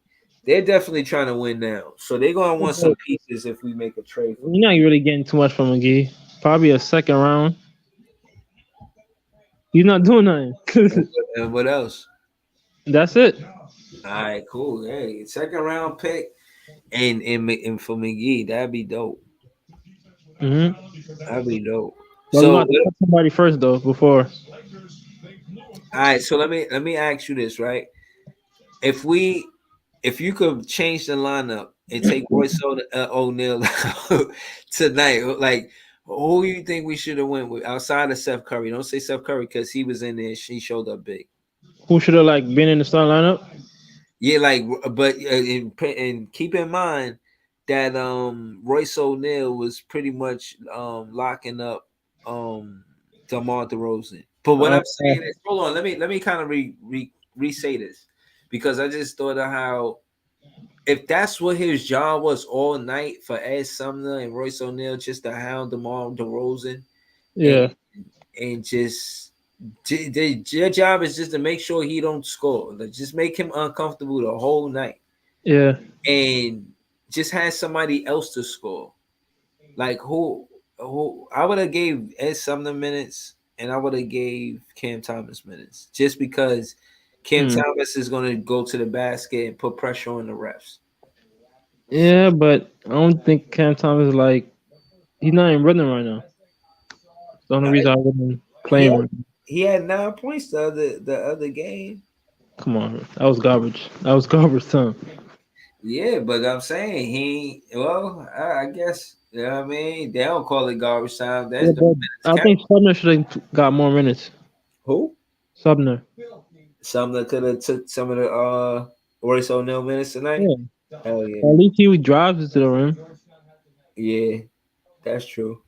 Speaker 1: they're definitely trying to win now. So they're going to want some pieces if we make a trade.
Speaker 4: You're not really getting too much from McGee. Probably a second round. He's not doing nothing.
Speaker 1: And what else?
Speaker 4: That's it.
Speaker 1: All right, cool. Hey, second round pick and for McGee, that'd be dope.
Speaker 4: Mm-hmm.
Speaker 1: That'd be dope.
Speaker 4: Well, so somebody first though before.
Speaker 1: All right, so let me ask you this, right? If you could change the lineup and take Royce O'Neal tonight, like, who do you think we should have went with outside of Seth Curry? Don't say Seth Curry because he was in there. He showed up big.
Speaker 4: Who should have been in the starting lineup?
Speaker 1: Yeah, but and keep in mind that Royce O'Neal was pretty much locking up DeMar DeRozan. But what I'm saying is, hold on, let me kind of re-say this. Because I just thought of how, if that's what his job was all night for Ed Sumner and Royce O'Neal, just to hound DeMar DeRozan, and just their job is just to make sure he don't score, just make him uncomfortable the whole night, and just have somebody else to score, like who I would have gave Ed Sumner minutes, and I would have gave Cam Thomas minutes, just because Cam Thomas is going to go to the basket and put pressure on the refs.
Speaker 4: Yeah, but I don't think Cam Thomas he's not even running right now. That's the only reason I wouldn't play him.
Speaker 1: He had 9 points the other game.
Speaker 4: Come on, that was garbage. That was garbage time.
Speaker 1: Yeah, but I'm saying I guess, you know what I mean? They don't call it garbage time.
Speaker 4: I think Sumner should have got more minutes.
Speaker 1: Who?
Speaker 4: Sumner.
Speaker 1: Sumner could have took some of the Royce O'Neal minutes tonight.
Speaker 4: Yeah.
Speaker 1: Hell yeah.
Speaker 4: At least he drives it to the rim.
Speaker 1: Yeah, that's true.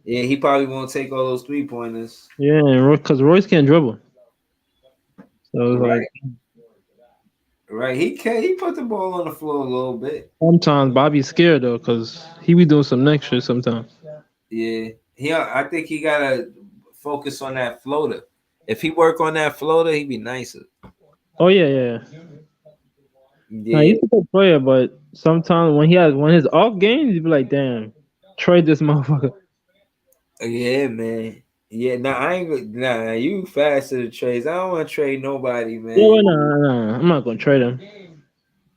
Speaker 1: Yeah, he probably won't take all those 3-pointers.
Speaker 4: Yeah, because Royce can't dribble. So it's
Speaker 1: right. He put the ball on the floor a little bit.
Speaker 4: Sometimes Bobby's scared though, because he be doing some next shit sometimes.
Speaker 1: Yeah, I think he gotta focus on that floater. If he work on that floater, he'd be nicer.
Speaker 4: Oh yeah. Nah, he's a good player, but sometimes when his off games, he'd be like, "Damn, trade this motherfucker."
Speaker 1: Yeah, man. Yeah, you faster to trades. I don't want to trade nobody, man.
Speaker 4: Yeah, no, I'm not gonna trade him.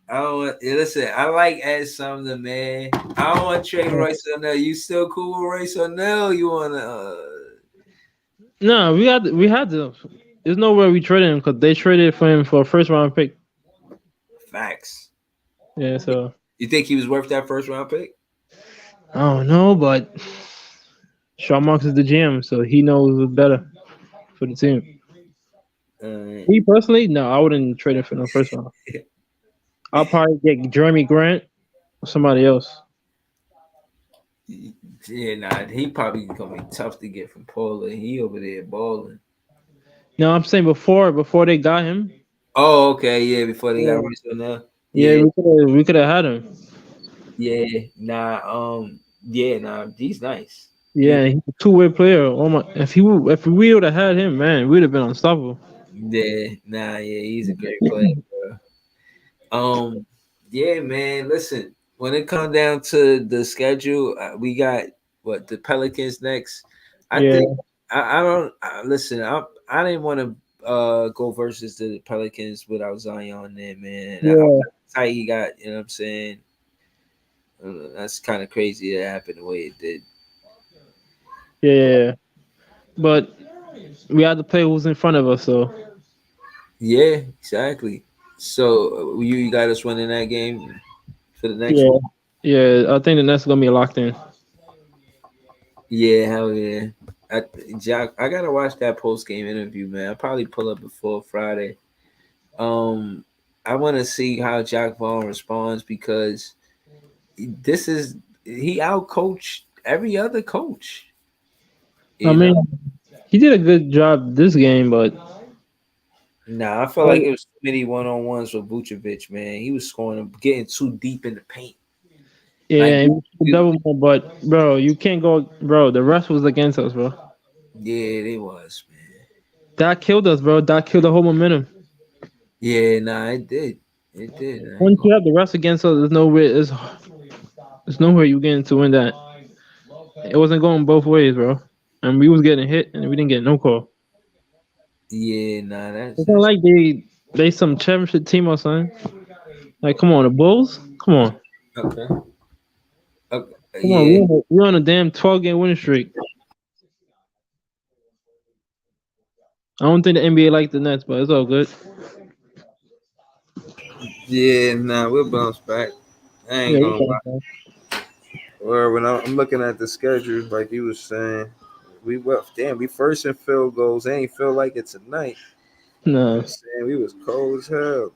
Speaker 1: I don't want. Listen, I like Ed Sumner, man. I don't want to trade Royce O'Neal. You still cool with Royce O'Neal? You wanna?
Speaker 4: No, we had to. There's no way we traded him because they traded for him for a first round pick.
Speaker 1: Facts.
Speaker 4: Yeah, so
Speaker 1: you think he was worth that first round pick?
Speaker 4: I don't know, but Sean Marks is the GM, so he knows what's better for the team. Me personally, no, I wouldn't trade him for no first round. I'll probably get Jeremy Grant or somebody else.
Speaker 1: Yeah, he probably gonna be tough to get from Portland. He over there balling.
Speaker 4: No, I'm saying before they got him.
Speaker 1: Oh, okay, yeah, before they got Royce O'Neal.
Speaker 4: Yeah, we could have had him.
Speaker 1: Yeah, he's nice.
Speaker 4: Yeah, he's a two-way player. Oh my! If we would have had him, man, we'd have been unstoppable.
Speaker 1: Yeah, he's a great player, bro. Yeah, man. Listen, when it comes down to the schedule, we got what the Pelicans next. I think I don't listen. I didn't want to go versus the Pelicans without Zion there, man.
Speaker 4: Yeah.
Speaker 1: How he got, you know what I'm saying? That's kind of crazy that happened the way it did.
Speaker 4: Yeah. But we had to play who's in front of us, so.
Speaker 1: Yeah, exactly. So you got us winning that game for the next one?
Speaker 4: Yeah, I think the next is gonna be locked in.
Speaker 1: Yeah, hell yeah. Jack, I gotta watch that post game interview, man. I'll probably pull up before Friday. I want to see how Jack Vaughn responds because he outcoached every other coach.
Speaker 4: I mean, he did a good job this game, but
Speaker 1: nah, I feel like it was too many one-on-ones with Vucevic, man. He was scoring, getting too deep in the paint.
Speaker 4: Yeah, double more, but bro, you can't go, bro. The rest was against us, bro.
Speaker 1: Yeah, they was, man.
Speaker 4: That killed us, bro. That killed the whole momentum.
Speaker 1: Yeah, nah, it did. It did.
Speaker 4: Once you have the rest against us, there's nowhere you getting to win that. It wasn't going both ways, bro. And we was getting hit, and we didn't get no call.
Speaker 1: Yeah, nah, that's
Speaker 4: not like they some championship team or something. Like, come on, the Bulls, come on.
Speaker 1: Okay.
Speaker 4: Come on, we're on a damn 12-game winning streak. I don't think the NBA like the Nets, but it's all good.
Speaker 1: Yeah, nah, we'll bounce back. I ain't gonna lie. Or when I'm looking at the schedule, like you was saying, we first in field goals. They ain't feel like it tonight.
Speaker 4: No,
Speaker 1: you know saying we was cold as hell.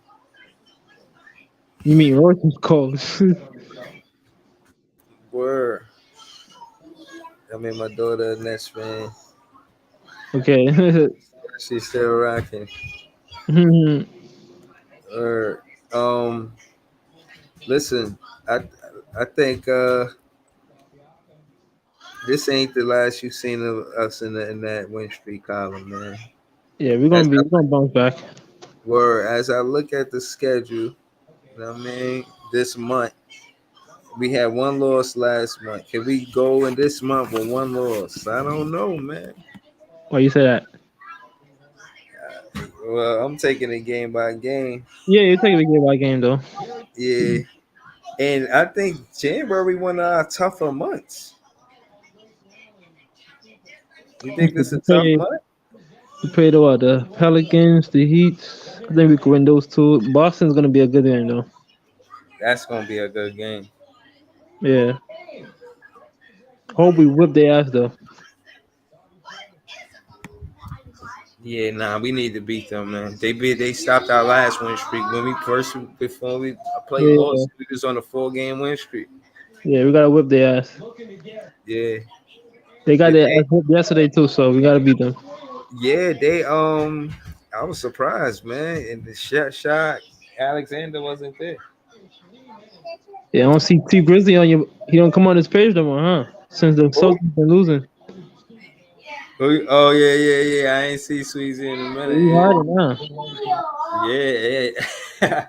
Speaker 4: You mean Royce was cold?
Speaker 1: Word. I mean, my daughter a Nets fan.
Speaker 4: Okay.
Speaker 1: She's still rocking. Or listen, I think this ain't the last you've seen of us in that win streak column, man.
Speaker 4: Yeah, we're gonna bounce back.
Speaker 1: Where as I look at the schedule, you know what I mean, this month we had one loss last month. Can we go in this month with one loss? I don't know, man.
Speaker 4: Why you say that?
Speaker 1: Well, I'm taking it game by game.
Speaker 4: Yeah, you're taking it game by game, though.
Speaker 1: Yeah. And I think January one of our tougher months. You think this is a tough month?
Speaker 4: We played the Pelicans, the Heat. I think we could win those two. Boston's gonna be a good game, though.
Speaker 1: That's gonna be a good game.
Speaker 4: Yeah. Hope we whip their ass, though.
Speaker 1: Yeah, nah, we need to beat them, man. They stopped our last win streak before we played Boston. We was on a 4-game win streak.
Speaker 4: Yeah, we gotta whip their ass.
Speaker 1: Yeah,
Speaker 4: they got their ass whipped yesterday too, so we gotta beat them.
Speaker 1: Yeah, they I was surprised, man. And the shot Alexander wasn't there.
Speaker 4: Yeah, I don't see T Grizzly on you. He don't come on this page no more, huh? Since the Celtics been losing.
Speaker 1: Oh yeah. I ain't see Sweezy in a minute. Yeah.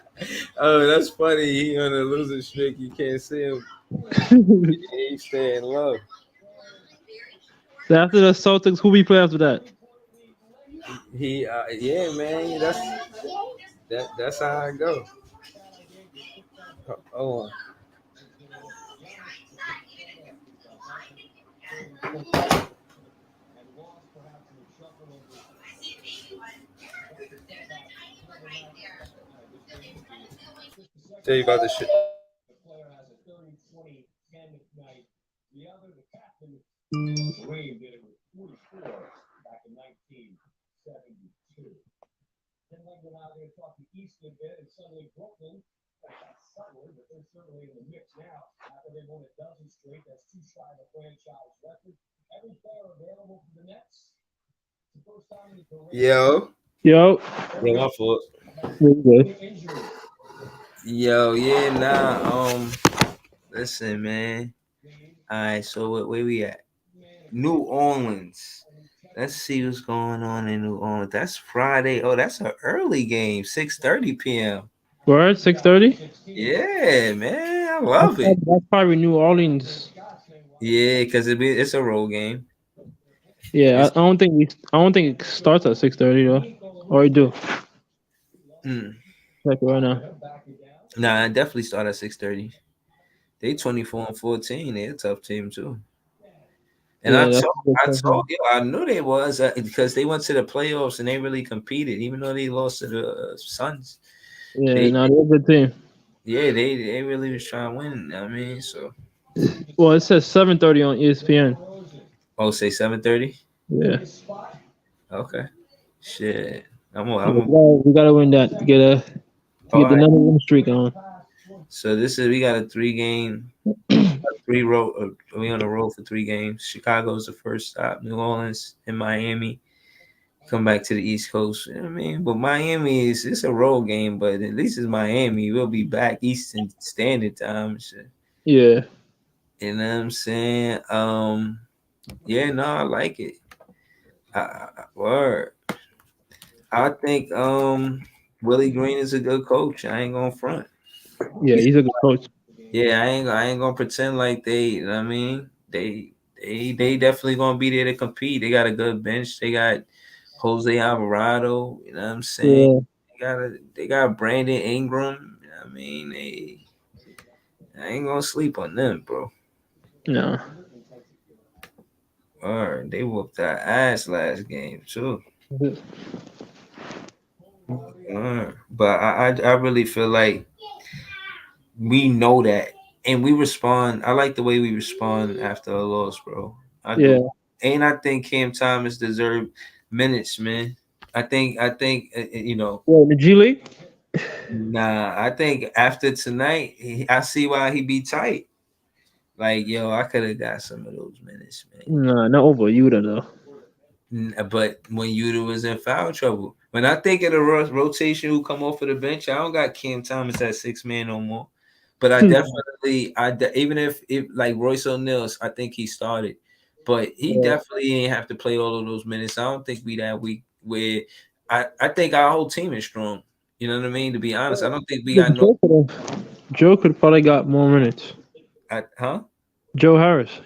Speaker 1: Oh, that's funny. He on a losing streak. You can't see him. He's staying low.
Speaker 4: So after the Celtics, who we play after that?
Speaker 1: Yeah, man. That's how I go. Hold on. Tell you about this shit. Kareem did it with 44 back in 1972. Then went out there and talked to Easton a bit, and suddenly Brooklyn, suddenly, but they're certainly in the mix now. After they won a dozen straight, that's too shy of a franchise record. Every player available for the Nets. It's the first time in the career. Yo. Yeah, my fault. Yo, yeah, nah. Listen, man. All right, so where we at? New Orleans. Let's see what's going on in New Orleans. That's Friday. Oh, that's an early game, 6:30 p.m.
Speaker 4: Word, 6:30?
Speaker 1: Yeah, man. love it.
Speaker 4: That's probably New Orleans.
Speaker 1: Yeah, because it's a road game.
Speaker 4: Yeah, I don't think it starts at 6:30 though, or it do. Like right now.
Speaker 1: Nah, I definitely start at 6:30. They 24-14. They're a tough team too. And
Speaker 4: Yeah,
Speaker 1: I told you, I knew they was because they went to the playoffs and they really competed, even though they lost to the Suns.
Speaker 4: Yeah, they're a good team.
Speaker 1: Yeah, they really was trying to win. I mean, so.
Speaker 4: Well, it says 7:30 on ESPN.
Speaker 1: Oh, say 7:30.
Speaker 4: Yeah.
Speaker 1: Okay. Shit.
Speaker 4: We gotta win that to get the number one streak on.
Speaker 1: So we got a 3-game, 3 road. We on the road for 3 games. Chicago's the first stop. New Orleans and Miami. Come back to the East Coast. You know what I mean? But Miami it's a road game, but at least it's Miami. We'll be back Eastern Standard Time. Shit.
Speaker 4: Yeah.
Speaker 1: You know what I'm saying? Yeah, no, I like it. Word. I think Willie Green is a good coach. I ain't gonna front.
Speaker 4: Yeah, he's a good coach.
Speaker 1: Yeah, I ain't gonna pretend like they. You know what I mean, they definitely gonna be there to compete. They got a good bench. They got Jose Alvarado. You know what I'm saying? Yeah. They got Brandon Ingram. You know what I mean, I ain't gonna sleep on them, bro.
Speaker 4: No.
Speaker 1: Alright, they whooped our ass last game too. But I really feel like we know that, and we respond. I like the way we respond after a loss, bro. I do. And I think Cam Thomas deserved minutes, man. I think you know.
Speaker 4: Well, the G League.
Speaker 1: Nah, I think after tonight, I see why he be tight. Like, yo, I could have got some of those minutes, man.
Speaker 4: Nah, not over Yuta though.
Speaker 1: But when Yuta was in foul trouble, when I think of the rotation who come off of the bench, I don't got Cam Thomas at 6-man no more. But I definitely, even if like Royce O'Neal, I think he started, but he definitely ain't have to play all of those minutes. I don't think we that weak. Where I think our whole team is strong. You know what I mean? To be honest, I don't think we got no.
Speaker 4: Joe could probably got more minutes.
Speaker 1: Huh?
Speaker 4: Joe Harris.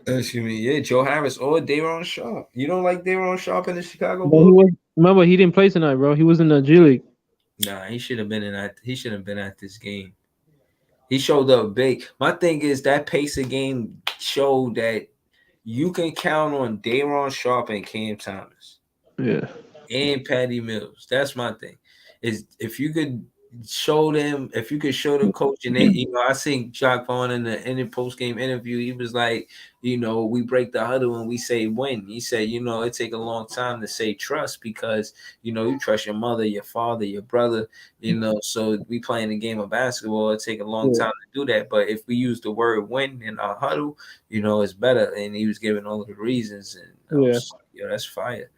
Speaker 1: Excuse me. Yeah, Joe Harris or Day'Ron Sharpe. You don't like Day'Ron Sharpe in the Chicago Bulls?
Speaker 4: Remember, he didn't play tonight, bro. He was in the G League.
Speaker 1: Nah, he should have been in that. He should have been at this game. He showed up big. My thing is that pace of game showed that you can count on Day'Ron Sharpe and Cam Thomas.
Speaker 4: Yeah.
Speaker 1: And Patty Mills. That's my thing. Is if you could show them, if you could show the coach, and they, you know, I seen Jacque Vaughn in the post game interview. He was like, you know, we break the huddle and we say win. He said, you know, it take a long time to say trust because you know you trust your mother, your father, your brother. You know, so we playing a game of basketball. It take a long time to do that. But if we use the word win in our huddle, you know, it's better. And he was giving all of the reasons, and yeah, that's fire.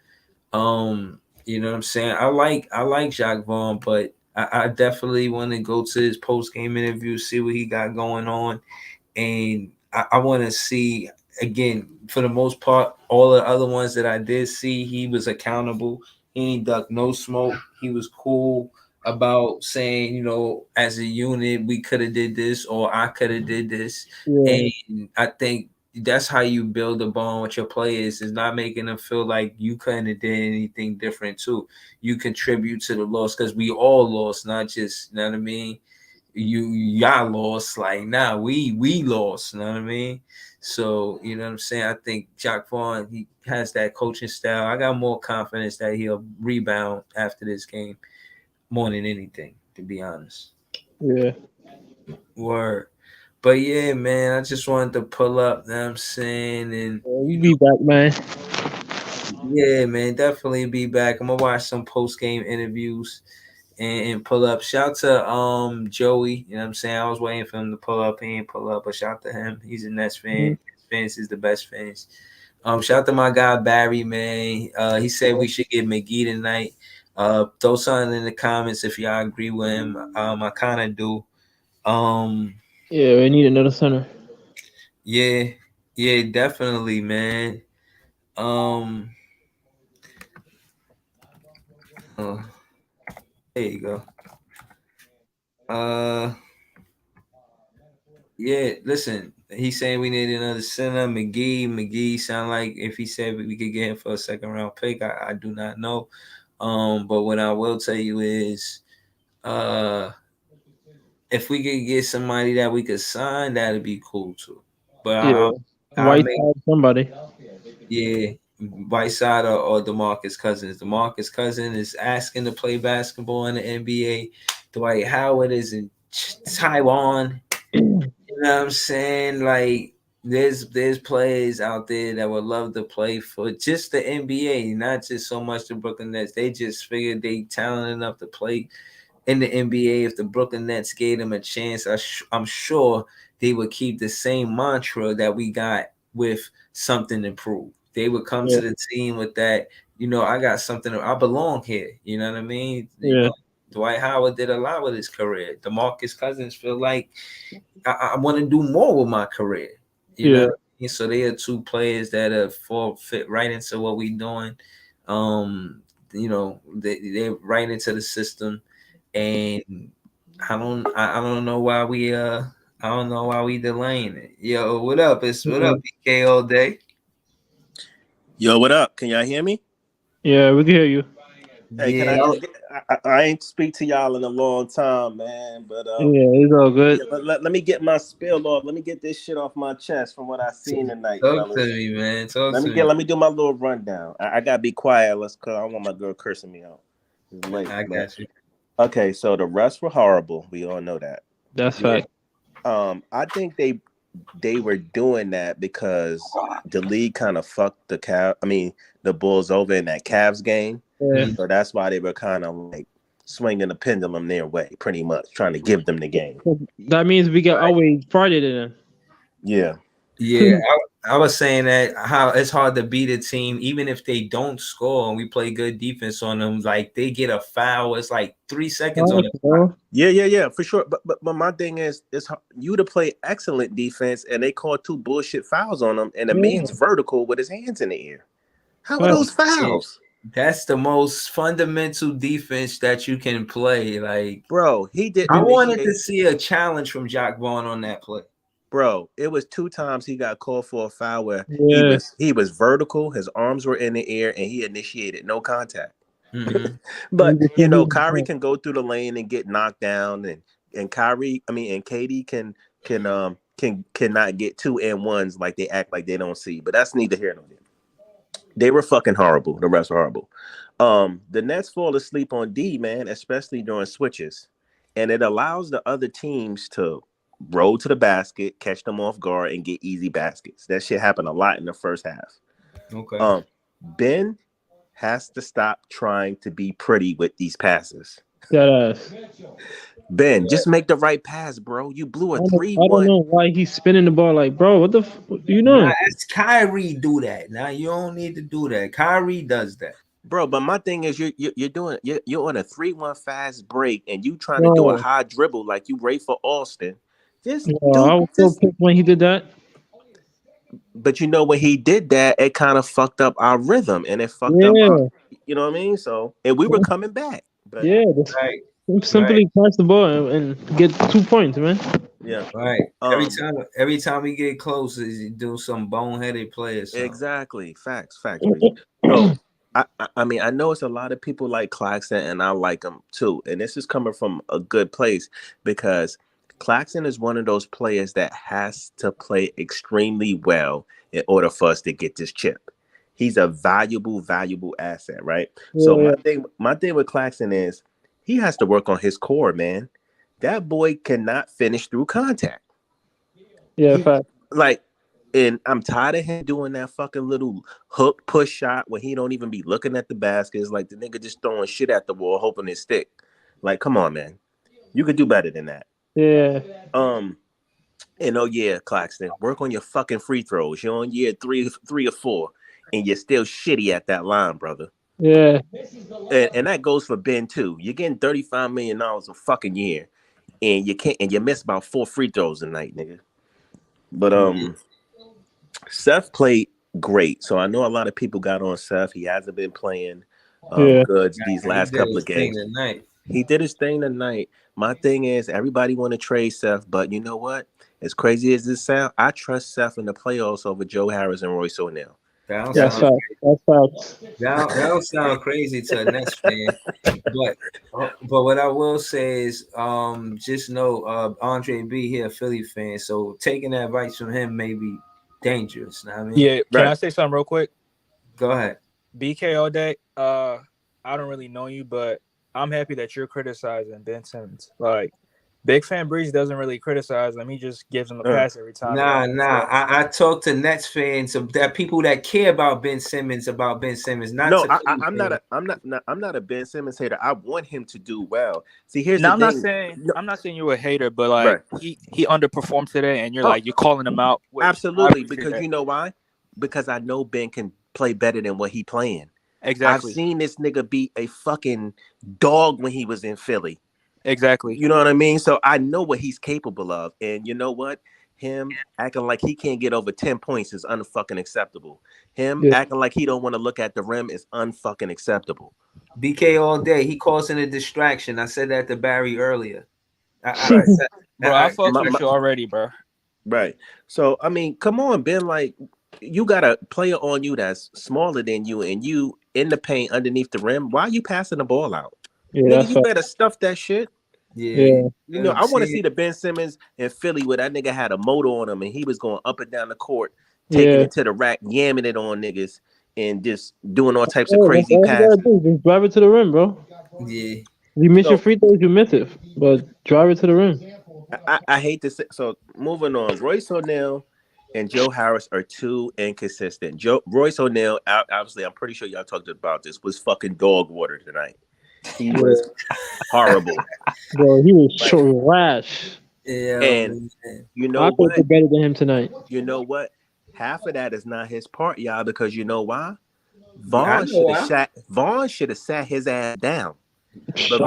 Speaker 1: You know what I'm saying? I like Jacque Vaughn, but I definitely want to go to his post game interview, see what he got going on, and I want to see again. For the most part, all the other ones that I did see, he was accountable. He ain't duck no smoke. He was cool about saying, you know, as a unit, we could have did this or I could have did this, and I think that's how you build a bond with your players, is not making them feel like you couldn't have did anything different too. You contribute to the loss because we all lost, not just, you know what I mean? Y'all lost, like we lost, you know what I mean? So, you know what I'm saying? I think Jacque Vaughn, he has that coaching style. I got more confidence that he'll rebound after this game more than anything, to be honest.
Speaker 4: Yeah.
Speaker 1: Word. But yeah, man, I just wanted to pull up, you know what I'm saying? And
Speaker 4: we'll be back, man.
Speaker 1: Yeah, man, definitely be back. I'm gonna watch some post game interviews and pull up. Shout to Joey, you know what I'm saying? I was waiting for him to pull up. He ain't pull up, but shout to him. He's a Nets fan. His fans is the best fans. Shout to my guy Barry, man. He said we should get McGee tonight. Throw something in the comments if y'all agree with him. I kind of do.
Speaker 4: Yeah, we need another center.
Speaker 1: Yeah, definitely, man. There you go. Yeah, listen, he's saying we need another center. McGee sound like if he said we could get him for a second round pick, I do not know. But what I will tell you is, if we could get somebody that we could sign, that'd be cool too. But
Speaker 4: Yeah, somebody.
Speaker 1: Yeah, Whiteside or DeMarcus Cousins. DeMarcus Cousins is asking to play basketball in the NBA. Dwight Howard is in Taiwan. You know what I'm saying? Like, there's players out there that would love to play for just the NBA, not just so much the Brooklyn Nets. They just figured they talented enough to play in the NBA. If the Brooklyn Nets gave them a chance, I'm sure they would keep the same mantra that we got with something to prove. They would come to the team with that, I got something, I belong here. You know what I mean? Dwight Howard did a lot with his career. DeMarcus Cousins feel like I want to do more with my career. You know what I mean? So they are two players that fit right into what we're doing. They're right into the system. And I don't know why we delaying it. Yo, what up? What up, BK all day?
Speaker 5: Yo, what up? Can y'all hear me?
Speaker 4: Yeah, we can hear you.
Speaker 5: Hey, I ain't speak to y'all in a long time, man. But
Speaker 4: it's all good.
Speaker 5: Yeah, let me get my spill off. Let me get this shit off my chest from what I seen tonight.
Speaker 1: Talk to me, man.
Speaker 5: Let me do my little rundown. I gotta be quiet. Cause I don't want my girl cursing me out. It's late.
Speaker 1: I got you.
Speaker 5: Okay, so the refs were horrible. We all know that.
Speaker 4: That's fact.
Speaker 5: I think they were doing that because the league kind of fucked the Bulls over in that Cavs game.
Speaker 4: Yeah.
Speaker 5: So that's why they were kind of like swinging the pendulum their way, pretty much trying to give them the game.
Speaker 4: That means we got always Friday then.
Speaker 5: Yeah.
Speaker 1: Yeah, I was saying that how it's hard to beat a team even if they don't score and we play good defense on them. Like they get a foul, it's like 3 seconds on it.
Speaker 5: Yeah, for sure. But my thing is, it's you to play excellent defense and they call 2 bullshit fouls on them, and the man's vertical with his hands in the air. How are those fouls?
Speaker 1: That's the most fundamental defense that you can play. Like,
Speaker 5: bro, he did.
Speaker 1: I wanted to see a challenge from Jacque Vaughn on that play.
Speaker 5: Bro, it was 2 times he got called for a foul where he was vertical, his arms were in the air, and he initiated no contact.
Speaker 1: Mm-hmm.
Speaker 5: But Kyrie can go through the lane and get knocked down, and KD cannot get 2 and 1s like they act like they don't see. But that's neither here nor there. They were fucking horrible. The refs were horrible. The Nets fall asleep on D, man, especially during switches, and it allows the other teams to roll to the basket, catch them off guard, and get easy baskets. That shit happened a lot in the first half.
Speaker 1: Okay.
Speaker 5: Ben has to stop trying to be pretty with these passes. Ben, just make the right pass, bro. You blew a 3-1.
Speaker 4: I don't know why he's spinning the ball like, bro. What the you know?
Speaker 1: Nah, it's Kyrie do that. Now you don't need to do that. Kyrie does that.
Speaker 5: Bro, but my thing is you're on a 3-1 fast break and you trying to do a high dribble like you Ray for Austin.
Speaker 4: I was so pissed when he did that.
Speaker 5: But when he did that, it kind of fucked up our rhythm and it fucked up our, you know what I mean? So, and we were coming back. But
Speaker 4: simply pass the ball and get 2 points, man.
Speaker 5: Yeah.
Speaker 1: Right. Every time we get close, is do some boneheaded players.
Speaker 5: Exactly. Facts. So, I know it's a lot of people like Claxton, and I like him too. And this is coming from a good place because Claxton is one of those players that has to play extremely well in order for us to get this chip. He's a valuable asset, right? Yeah. So my thing with Claxton is he has to work on his core, man. That boy cannot finish through contact.
Speaker 4: Yeah,
Speaker 5: and I'm tired of him doing that fucking little hook push shot when he don't even be looking at the basket. It's like the nigga just throwing shit at the wall, hoping it stick. Like, come on, man. You could do better than that.
Speaker 4: Yeah.
Speaker 5: And Claxton, work on your fucking free throws. You're on year 3 or 4, and you're still shitty at that line, brother.
Speaker 4: Yeah.
Speaker 5: And that goes for Ben too. You're getting $35 million a fucking year, and you miss about 4 free throws a night, nigga. But Seth played great. So I know a lot of people got on Seth. He hasn't been playing good these last couple of games. He did his thing tonight. My thing is, everybody want to trade Seth, but you know what? As crazy as this sound, I trust Seth in the playoffs over Joe Harris and Royce O'Neal.
Speaker 4: That's facts.
Speaker 1: That don't sound crazy to a Nets fan, but what I will say is, just know, Andre B here, a Philly fan, so taking advice from him may be dangerous. Know what I mean?
Speaker 2: Yeah, can I say something real quick?
Speaker 1: Go ahead.
Speaker 2: BK all day. I don't really know you, but I'm happy that you're criticizing Ben Simmons. Like, Big Fan Breeze doesn't really criticize him. He just gives him a pass every time.
Speaker 1: Nah. I talk to Nets fans, that people that care about Ben Simmons. I'm
Speaker 5: not a Ben Simmons hater. I want him to do well. See, here's
Speaker 2: the
Speaker 5: thing.
Speaker 2: I'm not saying you're a hater, but like he underperformed today, and you're calling him out.
Speaker 5: Absolutely, because you know why? Because I know Ben can play better than what he playing.
Speaker 2: Exactly.
Speaker 5: I've seen this nigga be a fucking dog when he was in Philly.
Speaker 2: Exactly.
Speaker 5: You know what I mean? So I know what he's capable of. And you know what? Him acting like he can't get over 10 points is unfucking acceptable. Him acting like he don't want to look at the rim is unfucking acceptable.
Speaker 1: BK all day. He causing a distraction. I said that to Barry earlier.
Speaker 2: I fucked with you already, bro.
Speaker 5: Right. So, I mean, come on, Ben. Like, you got a player on you that's smaller than you and you in the paint underneath the rim. Why are you passing the ball out?
Speaker 4: Yeah,
Speaker 5: nigga, you better stuff that shit.
Speaker 1: Yeah.
Speaker 5: You know, I want to see the Ben Simmons in Philly where that nigga had a motor on him and he was going up and down the court, taking it to the rack, yamming it on niggas, and just doing all types of crazy passes.
Speaker 4: Just drive it to the rim, bro.
Speaker 1: Yeah.
Speaker 4: You miss your free throws, you miss it. But drive it to the rim.
Speaker 5: I hate to say, so moving on. Royce O'Neal and Joe Harris are too inconsistent. Royce O'Neal, obviously, I'm pretty sure y'all talked about this, was fucking dog water tonight. He was horrible.
Speaker 4: Bro, he was trash.
Speaker 1: Yeah.
Speaker 5: And you know what?
Speaker 4: I better than him tonight.
Speaker 5: You know what? Half of that is not his part, y'all, because you know why? Vaughn should have sat his ass down. But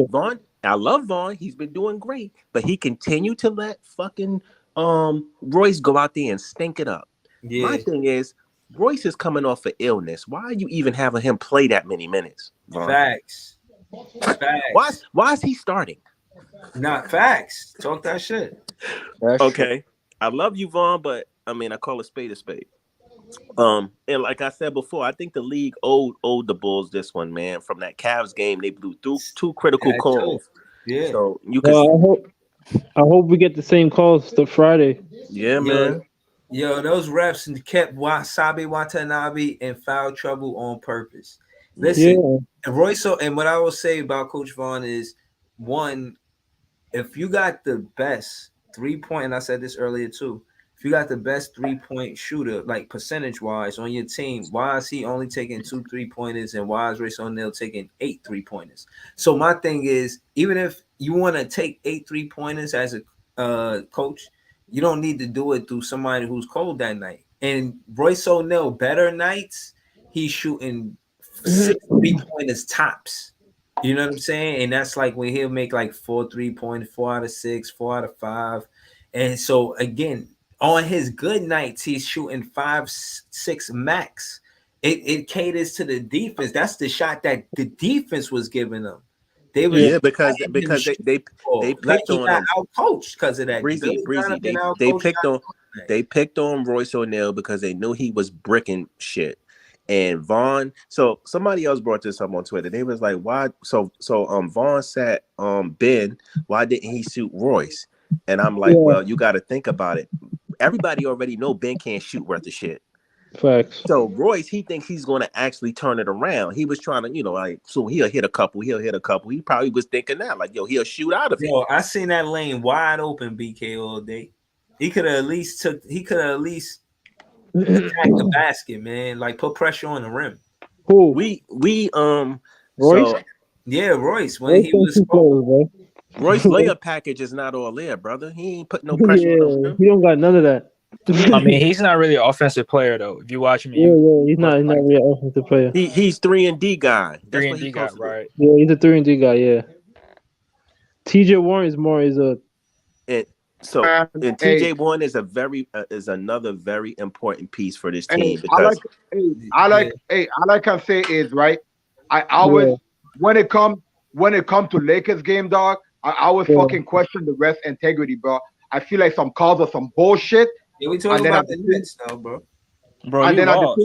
Speaker 5: Vaughn, I love Vaughn. He's been doing great, but he continued to let fucking Royce go out there and stink it up. Yeah. My thing is, Royce is coming off of illness. Why are you even having him play that many minutes? Vaughn?
Speaker 1: Facts.
Speaker 5: Why is he starting?
Speaker 1: Not facts. Talk that shit.
Speaker 5: Okay. I love you, Vaughn, but I mean, I call a spade a spade. And like I said before, I think the league owed the Bulls this one, man. From that Cavs game, they blew through two critical calls.
Speaker 1: Yeah.
Speaker 5: So you can.
Speaker 4: I hope we get the same calls the Friday.
Speaker 5: Yeah, man.
Speaker 1: Yo, those refs kept Wasabi Watanabe in foul trouble on purpose. Listen, Royce, and what I will say about Coach Vaughn is, one, if you got the best 3-point, and I said this earlier too, if you got the best 3-point shooter, like percentage-wise on your team, why is he only taking 2 3-pointers and why is Royce O'Neal taking 8 3-pointers? So my thing is, even if you want to take 8 3-pointers as a coach, you don't need to do it through somebody who's cold that night. And Royce O'Neal, better nights, he's shooting 6 3-pointers tops. You know what I'm saying? And that's like when he'll make like 4 3-pointers, 4 out of 6, 4 out of 5. And so again, on his good nights, he's shooting 5 6 max. It caters to the defense. That's the shot that the defense was giving them.
Speaker 5: Because they picked on him.
Speaker 1: Out coached because of that.
Speaker 5: Breezy. They picked on Royce O'Neal because they knew he was bricking shit. And Vaughn, so somebody else brought this up on Twitter. They was like, why? So Vaughn sat Ben. Why didn't he shoot Royce? And I'm like, well, you got to think about it. Everybody already know Ben can't shoot worth of shit.
Speaker 4: Facts.
Speaker 5: So Royce, he thinks he's going to actually turn it around. He was trying to, like, so he'll hit a couple. He probably was thinking that, like, he'll shoot out of it.
Speaker 1: Yo, I seen that lane wide open, BK, all day. He could have at least attacked the basket, man. Like, put pressure on the rim.
Speaker 4: Who?
Speaker 5: Royce?
Speaker 1: Royce. When he was
Speaker 5: Royce layup package is not all there, brother. He ain't put no pressure on him.
Speaker 4: He don't got none of that.
Speaker 2: I mean, he's not really an offensive player, though. If you watch him,
Speaker 4: he's not really an offensive player.
Speaker 5: He's 3-and-D guy.
Speaker 2: 3-and-D guy, right?
Speaker 4: Yeah, he's a 3-and-D guy. Yeah. TJ Warren is a.
Speaker 5: And TJ Warren is another very important piece for this team because
Speaker 3: I like I say is right. I always when it comes when it comes to Lakers game, dog, I would fucking question the refs' integrity, bro. I feel like some calls are some bullshit.
Speaker 1: Yeah, we talking about the Nets now, bro.
Speaker 2: Bro,
Speaker 3: and
Speaker 2: you
Speaker 3: then
Speaker 2: lost.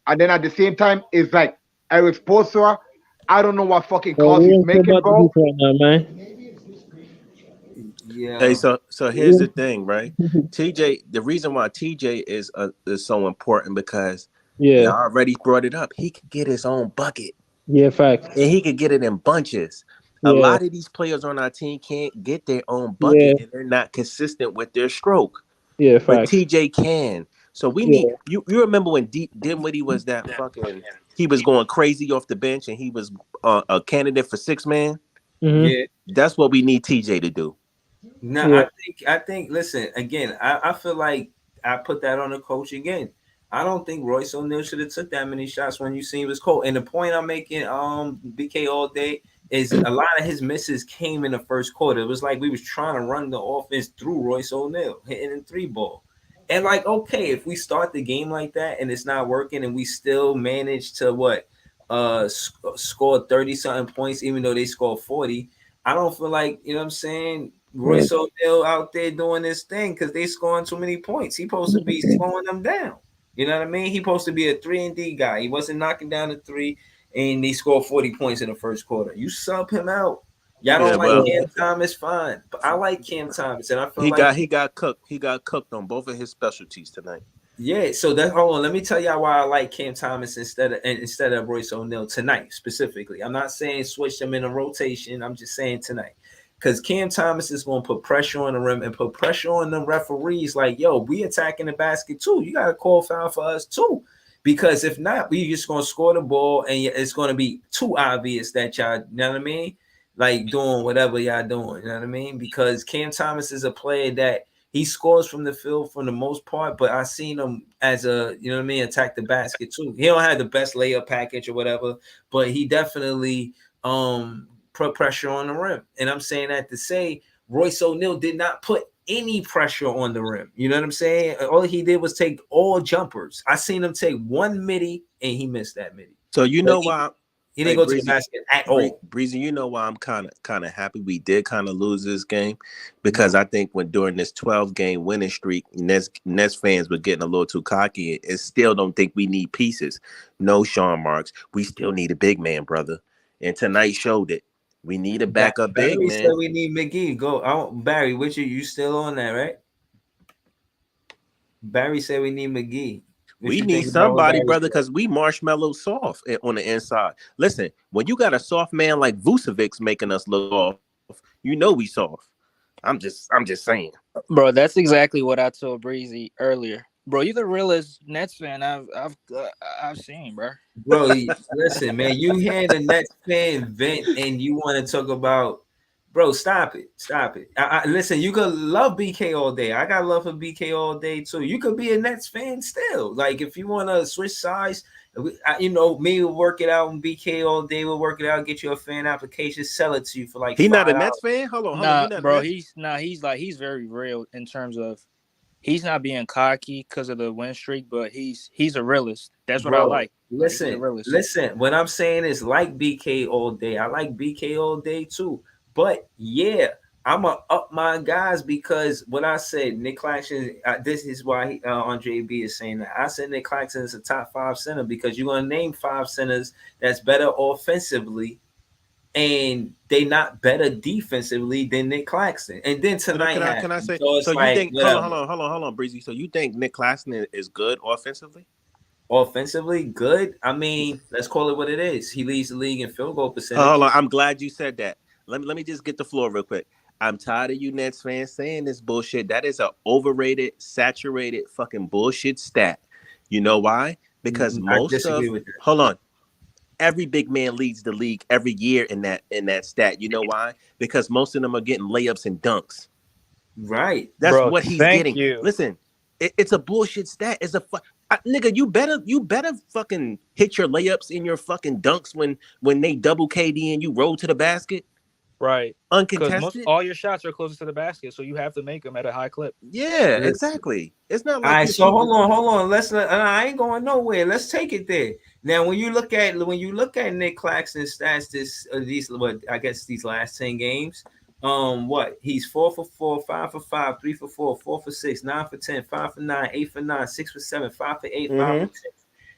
Speaker 3: And then at the same time, it's like Eric Spoelstra. I don't know what fucking calls he's making, bro.
Speaker 1: Yeah.
Speaker 5: Hey, so here's the thing, right? TJ, the reason why TJ is so important because I already brought it up. He could get his own bucket.
Speaker 4: Yeah, fact.
Speaker 5: And he could get it in bunches. A lot of these players on our team can't get their own bucket, and they're not consistent with their stroke.
Speaker 4: Yeah,
Speaker 5: fact. But TJ can. So we need you. You remember when Dinwiddie was that fucking? He was going crazy off the bench, and he was a candidate for six man.
Speaker 4: Mm-hmm.
Speaker 1: Yeah,
Speaker 5: that's what we need TJ to do.
Speaker 1: No, I think. Listen, again, I feel like I put that on the coach again. I don't think Royce O'Neal should have took that many shots when you seen he was cold. And the point I'm making, BK all day, is a lot of his misses came in the first quarter. It was like we was trying to run the offense through Royce O'Neal, hitting in 3-ball. And like, okay, if we start the game like that and it's not working and we still manage to score 30-something points, even though they scored 40, I don't feel like, you know what I'm saying, Royce O'Neal out there doing this thing because they scoring too many points. He's supposed to be slowing them down. You know what I mean? He's supposed to be a 3-and-D guy. He wasn't knocking down the 3, and they scored 40 points in the first quarter. You sub him out. Y'all don't like Cam Thomas, fine. But I like Cam Thomas, and I feel
Speaker 5: he got cooked. He got cooked on both of his specialties tonight.
Speaker 1: Yeah, so hold on. Let me tell y'all why I like Cam Thomas instead of Royce O'Neal tonight specifically. I'm not saying switch them in a rotation. I'm just saying tonight. Because Cam Thomas is going to put pressure on the rim and put pressure on the referees. Like, yo, we attacking the basket too. You got to call foul for us too. Because if not, we just going to score the ball and it's going to be too obvious that y'all, you know what I mean? Like doing whatever y'all doing, you know what I mean? Because Cam Thomas is a player that he scores from the field for the most part, but I seen him as a, you know what I mean, attack the basket too. He don't have the best layup package or whatever, but he definitely put pressure on the rim. And I'm saying that to say Royce O'Neal did not put any pressure on the rim. You know what I'm saying? All he did was take all jumpers. I seen him take one midi and he missed that midi.
Speaker 5: So you know why
Speaker 1: he didn't go to the basket at all.
Speaker 5: Breezy, you know why I'm kind of happy we did kind of lose this game? Because I think during this 12-game winning streak, Nets fans were getting a little too cocky and still don't think we need pieces. No, Sean Marks, we still need a big man, brother. And tonight showed it. We need a backup big man.
Speaker 1: Said we need McGee. Go, Barry. Which you still on that, right? Barry said we need McGee.
Speaker 5: We need somebody, brother, because we marshmallow soft on the inside. Listen, when you got a soft man like Vucevic making us look off, you know we soft. I'm just saying,
Speaker 2: bro. That's exactly what I told Breezy earlier. Bro, you the realest Nets fan I've seen, bro.
Speaker 1: Bro, listen, man. You hear the Nets fan vent, and you want to talk about, bro? Stop it. Listen, you could love BK all day. I got love for BK all day too. You could be a Nets fan still. Like if you want to switch sides, me will work it out, and BK all day will work it out. Get you a fan application, sell it to you for like.
Speaker 5: He not a Nets fan. Hold on,
Speaker 2: nah, bro. He's very real in terms of. He's not being cocky because of the win streak, but he's a realist. That's what I like.
Speaker 1: Listen. What I'm saying is like BK all day. I like BK all day too. But yeah, I'm gonna up my guys because what I said, Nick Claxton. This is why Andre B is saying that. I said Nick Claxton is a top 5 center because you're gonna name 5 centers that's better offensively. And they not better defensively than Nick Claxton. And then tonight,
Speaker 5: can I say? So you think? Hold on, Breezy. So you think Nick Claxton is good offensively?
Speaker 1: Offensively, good. I mean, let's call it what it is. He leads the league in field goal percentage.
Speaker 5: Hold on, I'm glad you said that. Let me just get the floor real quick. I'm tired of you Nets fans saying this bullshit. That is an overrated, saturated, fucking bullshit stat. You know why? Because hold on. Every big man leads the league every year in that stat. You know why? Because most of them are getting layups and dunks.
Speaker 1: Right.
Speaker 5: That's what he's getting. Listen, it's a bullshit stat. It's nigga, you better fucking hit your layups in your fucking dunks when they double KD and you roll to the basket.
Speaker 2: Right.
Speaker 5: Uncontested.
Speaker 2: All your shots are closer to the basket, so you have to make them at a high clip.
Speaker 5: Yeah, exactly. It's not like
Speaker 1: all right. So hold on. I ain't going nowhere. Let's take it there. Now, when you look at Nick Claxton's stats, these last 10 games, he's 4 for 4, 5 for 5, 3 for 4, 4 for 6, 9 for 10, 5 for 9, 8 for 9, 6 for 7, 5 for 8, 5 for 6.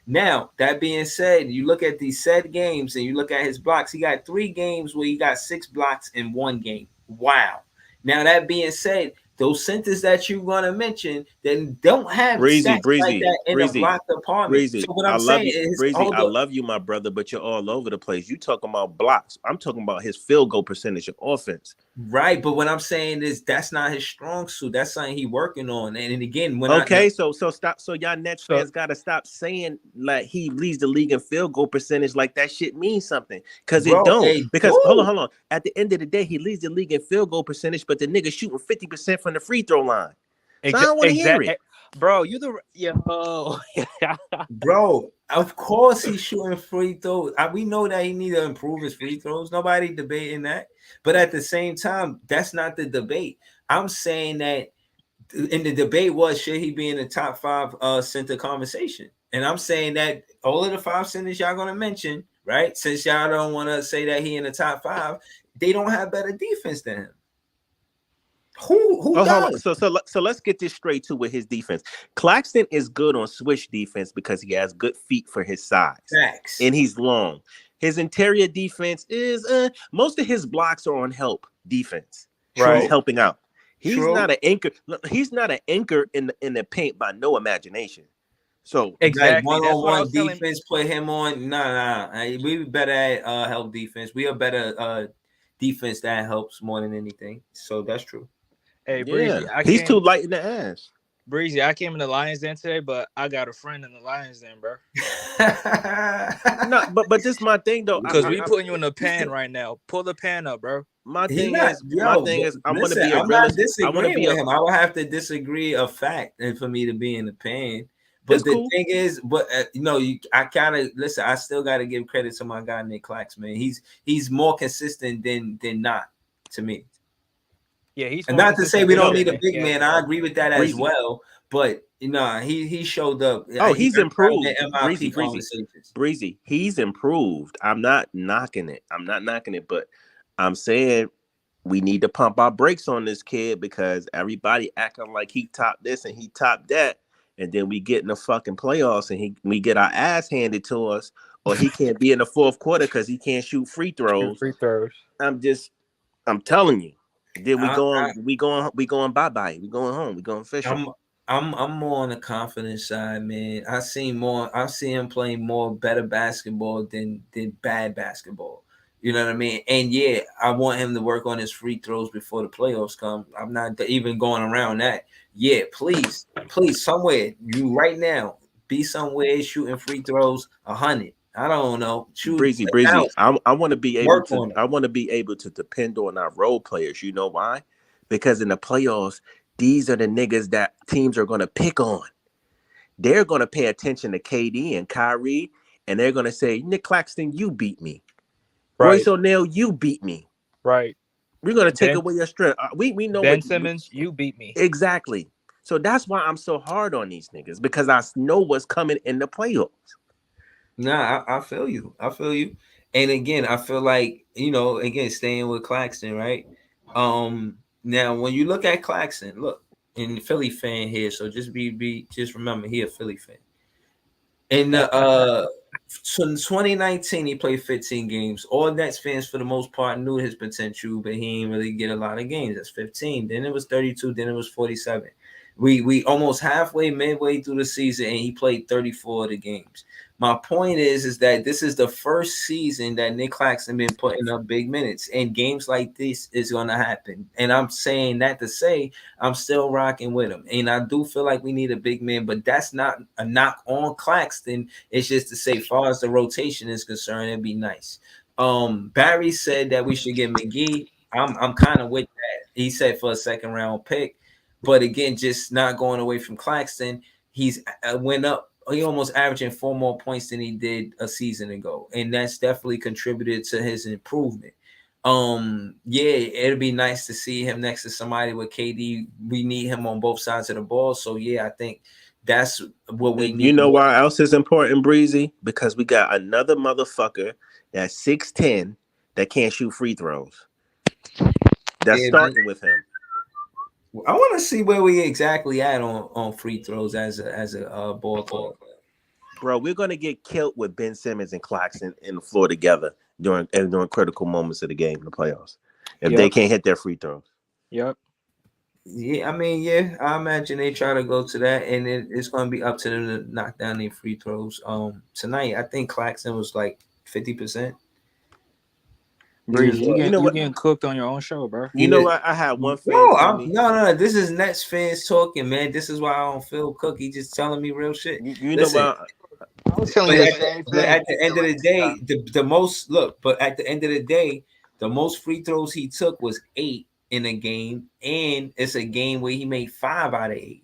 Speaker 1: Now, that being said, you look at these said games and you look at his blocks. He got 3 games where he got 6 blocks in 1 game. Wow. Now, that being said, those centers that you're gonna mention then don't have
Speaker 5: Breezy
Speaker 1: like that in a block department.
Speaker 5: Breezy,
Speaker 1: so what I'm saying is,
Speaker 5: Breezy, I love you, my brother, but you're all over the place. You talking about blocks? I'm talking about his field goal percentage of offense.
Speaker 1: Right, but what I'm saying is that's not his strong suit. That's something he's working on. And again,
Speaker 5: so stop. So y'all Nets fans gotta stop saying like he leads the league in field goal percentage like that shit means something, because it don't. Because hold on. At the end of the day, he leads the league in field goal percentage, but the nigga shooting 50% from the free throw line. So I don't want to hear it,
Speaker 2: bro.
Speaker 1: Bro. Of course, he's shooting free throws. We know that he needs to improve his free throws. Nobody debating that. But at the same time, that's not the debate. I'm saying that in the debate was, should he be in the top 5 center conversation? And I'm saying that all of the 5 centers y'all going to mention, right? Since y'all don't want to say that he in the top 5, they don't have better defense than him. Who does?
Speaker 5: So let's get this straight too with his defense. Claxton is good on switch defense because he has good feet for his size.
Speaker 1: Facts.
Speaker 5: And he's long. His interior defense is most of his blocks are on help defense.
Speaker 2: Right.
Speaker 5: He's helping out. He's not an anchor. He's not an anchor in the paint by no imagination. So
Speaker 1: exactly, like one-on-one defense, put him on. Nah. We better at help defense. We are better defense that helps more than anything. So that's true.
Speaker 2: Hey, Breezy,
Speaker 5: he's too light in the ass.
Speaker 2: Breezy, I came in the Lions Den today, but I got a friend in the Lions Den, bro.
Speaker 5: No, but this is my thing though.
Speaker 2: Because we putting you in the pan right now. Pull the pan up, bro.
Speaker 5: My thing is, I want to be a realist. I want to be
Speaker 1: him. I would have to disagree a fact and for me to be in the pan. But the thing is, I kind of listen. I still got to give credit to my guy Nick Clax, man. He's more consistent than not to me.
Speaker 2: Yeah, he's
Speaker 1: and not to say we don't need a big man. I agree with that as well. But he showed up.
Speaker 5: Oh, he's improved. Breezy, he's improved. I'm not knocking it. But I'm saying we need to pump our brakes on this kid because everybody acting like he topped this and he topped that. And then we get in the fucking playoffs and we get our ass handed to us, or he can't be in the fourth quarter because he can't shoot free throws. I'm telling you. Then we going bye-bye. We going home. We going fishing.
Speaker 1: I'm more on the confidence side, man. I see him playing more better basketball than bad basketball. You know what I mean? And yeah, I want him to work on his free throws before the playoffs come. I'm not even going around that. Yeah, please, somewhere you right now be somewhere shooting free throws 100. I don't know.
Speaker 5: Breezy. I want to be able to depend on our role players. You know why? Because in the playoffs, these are the niggas that teams are going to pick on. They're going to pay attention to KD and Kyrie, and they're going to say, Nick Claxton, you beat me. Right. Royce O'Neal, you beat me.
Speaker 2: Right.
Speaker 5: We're going to take away your strength. We know
Speaker 2: Ben Simmons, you beat me.
Speaker 5: Exactly. So that's why I'm so hard on these niggas, because I know what's coming in the playoffs.
Speaker 1: Nah, I feel you. And again, I feel like, staying with Claxton, right? Now when you look at Claxton, in the Philly fan here, so just remember he a Philly fan. In 2019, he played 15 games. All Nets fans for the most part knew his potential, but he didn't really get a lot of games. That's 15. Then it was 32. Then it was 47. We almost midway through the season, and he played 34 of the games. My point is that this is the first season that Nick Claxton been putting up big minutes, and games like this is going to happen. And I'm saying that to say I'm still rocking with him. And I do feel like we need a big man, but that's not a knock on Claxton. It's just to say, far as the rotation is concerned, it'd be nice. Barry said that we should get McGee. I'm kind of with that. He said for a second round pick, but again, just not going away from Claxton. He's went up. He almost averaging 4 more points than he did a season ago, and that's definitely contributed to his improvement. Yeah, it'd be nice to see him next to somebody with KD. We need him on both sides of the ball. So yeah, I think that's what we need.
Speaker 5: You know why else is important, Breezy? Because we got another motherfucker that's 6'10" that can't shoot free throws. That's starting with him.
Speaker 1: I want to see where we exactly at on free throws as a ball player.
Speaker 5: Bro, we're gonna get killed with Ben Simmons and Claxton in the floor together during critical moments of the game in the playoffs. If they can't hit their free throws.
Speaker 2: Yep.
Speaker 1: Yeah, I mean, yeah, I imagine they try to go to that, and it's going to be up to them to knock down their free throws. Tonight, I think Claxton was like 50%.
Speaker 2: Breezy, you getting cooked on your own show, bro.
Speaker 5: You know what? I had one fan.
Speaker 1: No. This is Nets fans talking, man. This is why I don't feel cooked. He just telling me real shit.
Speaker 5: You know what?
Speaker 3: I was telling you the same thing.
Speaker 1: But at the end of the day, the most look. But at the end of the day, the most free throws he took was 8 in a game, and it's a game where he made 5 out of 8.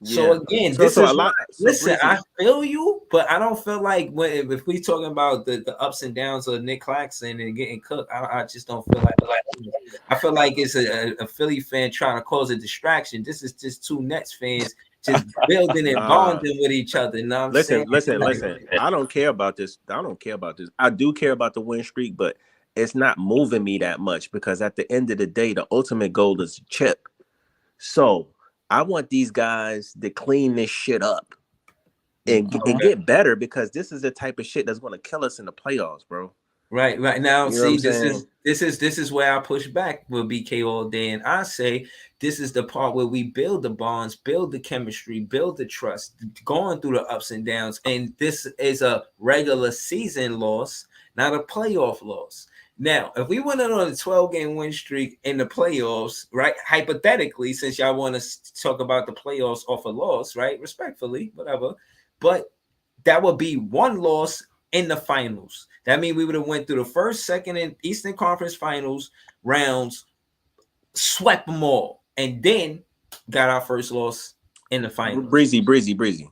Speaker 1: Yeah. So again, this is a lot. Listen, I feel you, but I don't feel like if we talking about the ups and downs of Nick Claxton and getting cooked, I just don't feel like I feel like it's a Philly fan trying to cause a distraction. This is just 2 Nets fans just building and bonding with each other. You know what I'm
Speaker 5: listen. I don't care about this. I do care about the win streak, but it's not moving me that much because at the end of the day, the ultimate goal is a chip. So I want these guys to clean this shit up and get better because this is the type of shit that's going to kill us in the playoffs, bro.
Speaker 1: Right now, you see, this is where I push back with BK all day, and I say this is the part where we build the bonds, build the chemistry, build the trust, going through the ups and downs, and this is a regular season loss, not a playoff loss. Now, if we went on a 12-game win streak in the playoffs, right? Hypothetically, since y'all want to talk about the playoffs off a loss, right? Respectfully, whatever. But that would be 1 loss in the finals. That means we would have went through the first, second, and Eastern Conference Finals rounds, swept them all, and then got our first loss in the finals.
Speaker 5: Breezy.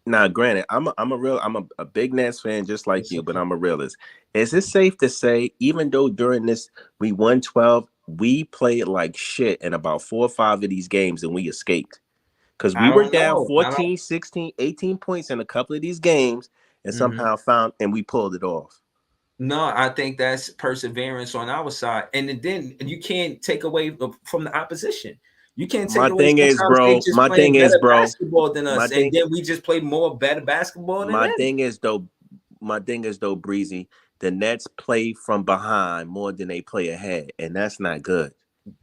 Speaker 5: Now, granted, I'm a big Nets fan just like you, but I'm a realist. Is it safe to say, even though during this we won 12, we played like shit in about 4 or 5 of these games and we escaped? Because we were down 14, 16, 18 points in a couple of these games and somehow we pulled it off.
Speaker 1: No, I think that's perseverance on our side. And then you can't take away from the opposition. You can't take away
Speaker 5: my thing is, bro,
Speaker 1: basketball than us, and then we just play better basketball than them.
Speaker 5: My thing is though, Breezy, the Nets play from behind more than they play ahead, and that's not good.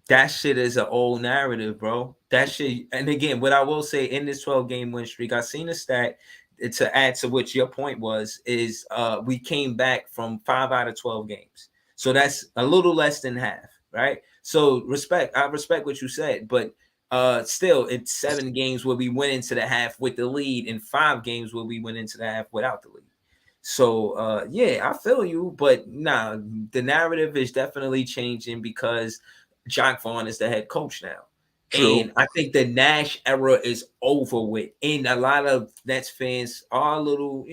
Speaker 1: That shit is an old narrative, bro. That shit, and again, what I will say in this 12-game win streak, I seen a stat to add to what your point was, is we came back from 5 out of 12 games. So that's a little less than half, right? So I respect what you said, but still, it's 7 games where we went into the half with the lead, and 5 games where we went into the half without the lead. So yeah, I feel you, but nah, the narrative is definitely changing because Jacque Vaughn is the head coach now. True. And I think the Nash era is over with, and a lot of Nets fans are a little,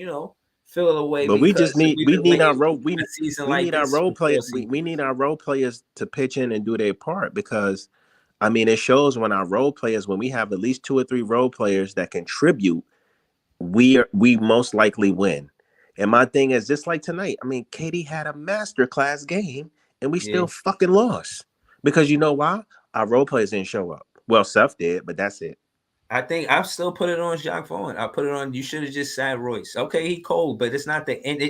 Speaker 1: feel away.
Speaker 5: But we need our role. We need our role players. We need our role players to pitch in and do their part, because I mean, it shows when our role players, when we have at least 2 or 3 role players that contribute, we most likely win. And my thing is, just like tonight, I mean, KD had a masterclass game and we still fucking lost. Because you know why? Our role players didn't show up. Well, Seth did, but that's it.
Speaker 1: I think I've still put it on Jacque Vaughn. I put it on, you should have just sat Royce. Okay, he cold, but it's not the end.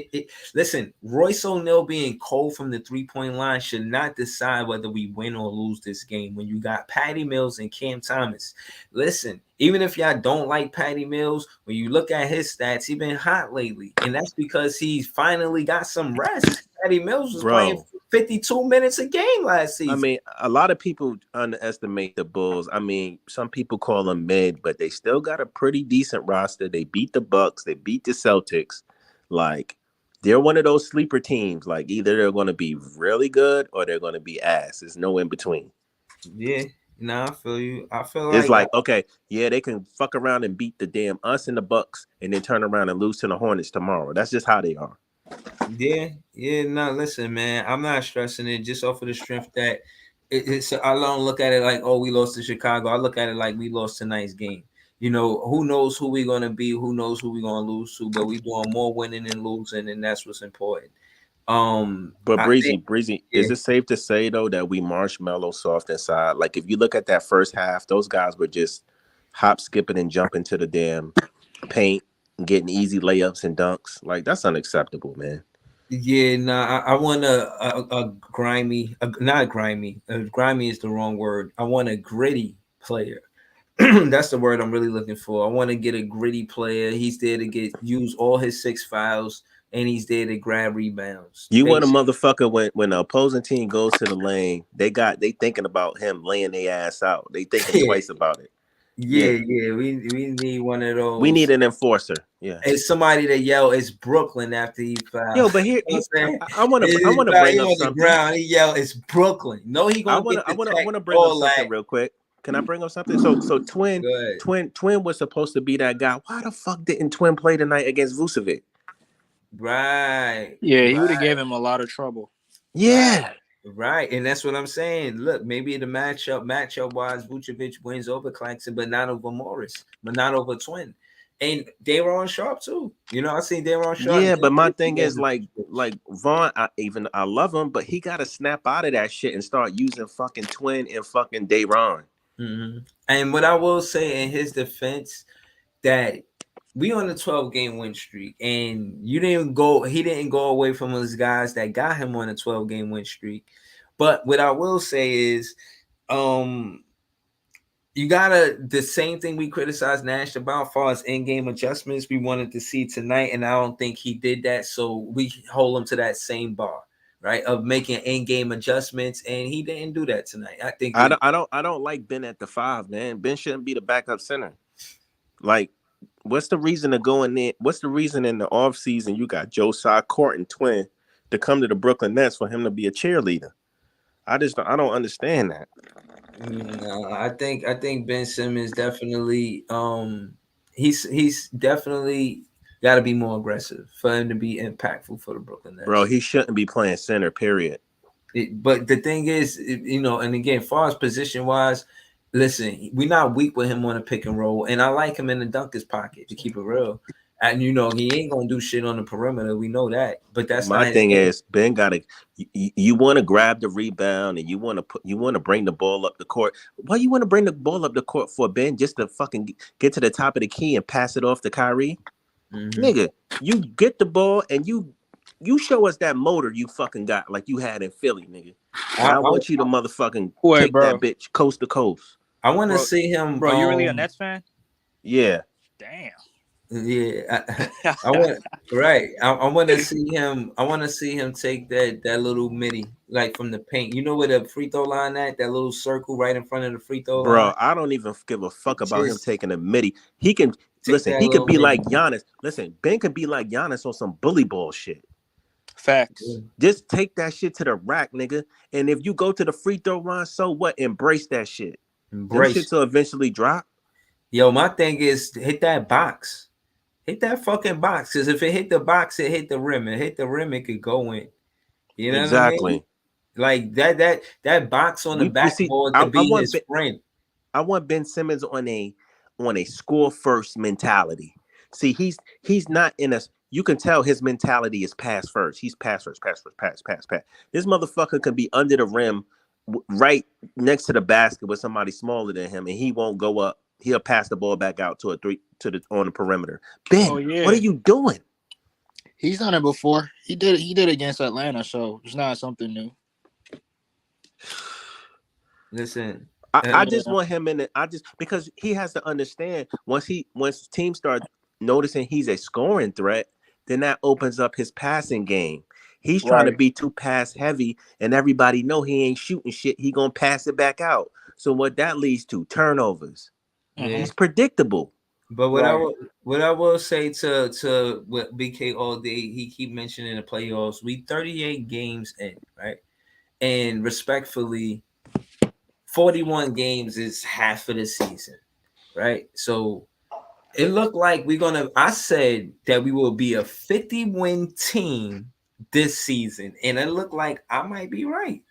Speaker 1: Listen, Royce O'Neal being cold from the 3-point line should not decide whether we win or lose this game. When you got Patty Mills and Cam Thomas, listen, even if y'all don't like Patty Mills, when you look at his stats, he's been hot lately, and that's because he's finally got some rest. Patty Mills was playing 52 minutes a game last season.
Speaker 5: I mean, a lot of people underestimate the Bulls. I mean, some people call them mid, but they still got a pretty decent roster. They beat the Bucks. They beat the Celtics. Like, they're one of those sleeper teams. Like, either they're going to be really good or they're going to be ass. There's no in between.
Speaker 1: Yeah. No, I feel you. I feel
Speaker 5: it's like, okay, yeah, they can fuck around and beat the damn us and the Bucks and then turn around and lose to the Hornets tomorrow. That's just how they are.
Speaker 1: Yeah. No, listen, man. I'm not stressing it just off of the strength that it's. I don't look at it like, oh, we lost to Chicago. I look at it like we lost tonight's game. You know, who knows who we're gonna be? Who knows who we're gonna lose to? But we doing more winning than losing, and that's what's important.
Speaker 5: But Breezy, is it safe to say though that we marshmallow soft inside? Like if you look at that first half, those guys were just hop, skipping, and jumping to the damn paint, getting easy layups and dunks. Like that's unacceptable, man.
Speaker 1: Yeah, nah, I want a grimy, not grimy. Grimy is the wrong word. I want a gritty player. That's the word I'm really looking for. I want to get a gritty player. He's there to use all his 6 fouls, and he's there to grab rebounds.
Speaker 5: You want a motherfucker when the opposing team goes to the lane, they thinking about him laying their ass out. They thinking twice about it.
Speaker 1: Yeah. We need one of those.
Speaker 5: We need an enforcer. Yeah,
Speaker 1: it's somebody that yell, "It's Brooklyn" after he fouled.
Speaker 5: Yo, but here I want to bring up something.
Speaker 1: Ground, he yell, "It's Brooklyn." No, he gonna. I want
Speaker 5: to bring up something real quick. Can I bring up something? So Twin was supposed to be that guy. Why the fuck didn't Twin play tonight against Vucevic?
Speaker 1: Right.
Speaker 2: Yeah, he would have gave him a lot of trouble.
Speaker 5: Yeah.
Speaker 1: Right, and that's what I'm saying. Look, maybe the matchup wise, Vucevic wins over Claxton, but not over Morris, but not over Twin. And they were on Sharp too. You know, I seen they were on Sharp.
Speaker 5: Yeah, but my thing is like Vaughn, I love him, but he got to snap out of that shit and start using fucking Twin and fucking Day'Ron.
Speaker 1: Mm-hmm. And what I will say in his defense, that we on a 12-game win streak, and he didn't go away from those guys that got him on a 12-game win streak. But what I will say is, you gotta, the same thing we criticized Nash about as far as in-game adjustments we wanted to see tonight, and I don't think he did that. So we hold him to that same bar, right, of making in-game adjustments, and he didn't do that tonight. I think
Speaker 5: I don't like Ben at the 5, man. Ben shouldn't be the backup center. Like, what's the reason to go in there? What's the reason in the offseason you got Josiah Court and Twin to come to the Brooklyn Nets for him to be a cheerleader? I don't understand that.
Speaker 1: No, I think Ben Simmons definitely he's definitely got to be more aggressive for him to be impactful for the Brooklyn Nets.
Speaker 5: Bro, he shouldn't be playing center, period.
Speaker 1: But the thing is, you know, and again, far as position wise, listen, we're not weak with him on a pick and roll, and I like him in the dunker's pocket, to keep it real. And you know, he ain't gonna do shit on the perimeter. We know that. But that's
Speaker 5: my thing. Is Ben gotta you want to grab the rebound and you want to bring the ball up the court. Why you want to bring the ball up the court for, Ben? Just to fucking get to the top of the key and pass it off to Kyrie? Mm-hmm. Nigga, you get the ball and you show us that motor you fucking got like you had in Philly, nigga. I want you to motherfucking take that bitch coast to coast.
Speaker 1: I want to see him,
Speaker 2: bro. You really a Nets fan?
Speaker 5: Yeah.
Speaker 2: Damn.
Speaker 1: Yeah, I want right. I want to see him. I want to see him take that little midi, like from the paint. You know where the free throw line at? That little circle right in front of the free throw line.
Speaker 5: Bro, I don't even give a fuck about him taking a midi. He can listen. He could be like Giannis. Listen, Ben could be like Giannis on some bully ball shit.
Speaker 2: Facts.
Speaker 5: Just take that shit to the rack, nigga. And if you go to the free throw line, so what? Embrace that shit. Embrace. Them shit will eventually drop.
Speaker 1: Yo, my thing is hit that box. Hit that fucking box, because if it hit the box, it hit the rim. It hit the rim, it could go in. You know
Speaker 5: exactly.
Speaker 1: What I mean? Like that box on the backboard to be his friend.
Speaker 5: I want Ben Simmons on a score first mentality. See, he's not in a. You can tell his mentality is pass first. He's pass first, pass. This motherfucker can be under the rim, right next to the basket with somebody smaller than him, and he won't go up. He'll pass the ball back out on the perimeter. Ben, what are you doing?
Speaker 2: He's done it before. He did it against Atlanta, so it's not something new.
Speaker 1: Listen,
Speaker 5: I just want him in it. Because he has to understand once teams start noticing he's a scoring threat, then that opens up his passing game. He's trying to be too pass heavy, and everybody know he ain't shooting shit. He gonna pass it back out. So what that leads to? Turnovers. Yeah. He's predictable.
Speaker 1: But what I will say to what BK all day, he keep mentioning the playoffs. We 38 games in, right? And respectfully, 41 games is half of the season, right? So It looked like I said that we will be a 50-win team this season, and it looked like I might be right.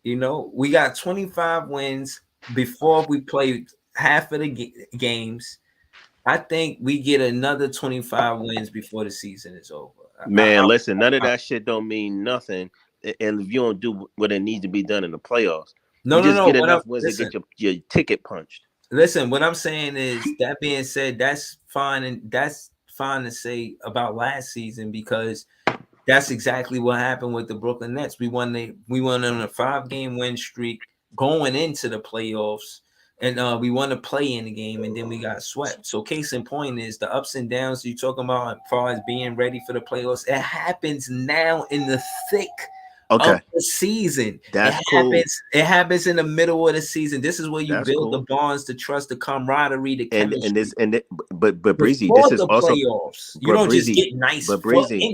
Speaker 1: You know, we got 25 wins before we played half of the games. I think we get another 25 wins before the season is over.
Speaker 5: Man, listen, none of that shit don't mean nothing, and if you don't do what it needs to be done in the playoffs,
Speaker 1: no,
Speaker 5: get enough wins to get your ticket punched.
Speaker 1: Listen, what I'm saying is, that being said, that's fine, and that's fine to say about last season, because that's exactly what happened with the Brooklyn Nets. We won on a 5-game win streak going into the playoffs, and we won a play-in the game, and then we got swept. So case in point is the ups and downs you're talking about as far as being ready for the playoffs. It happens now in the thick of the season.
Speaker 5: That's cool.
Speaker 1: It happens in the middle of the season. This is where you build the bonds, the trust, the camaraderie, the chemistry.
Speaker 5: But Breezy, this is also
Speaker 1: playoffs. You don't just get nice in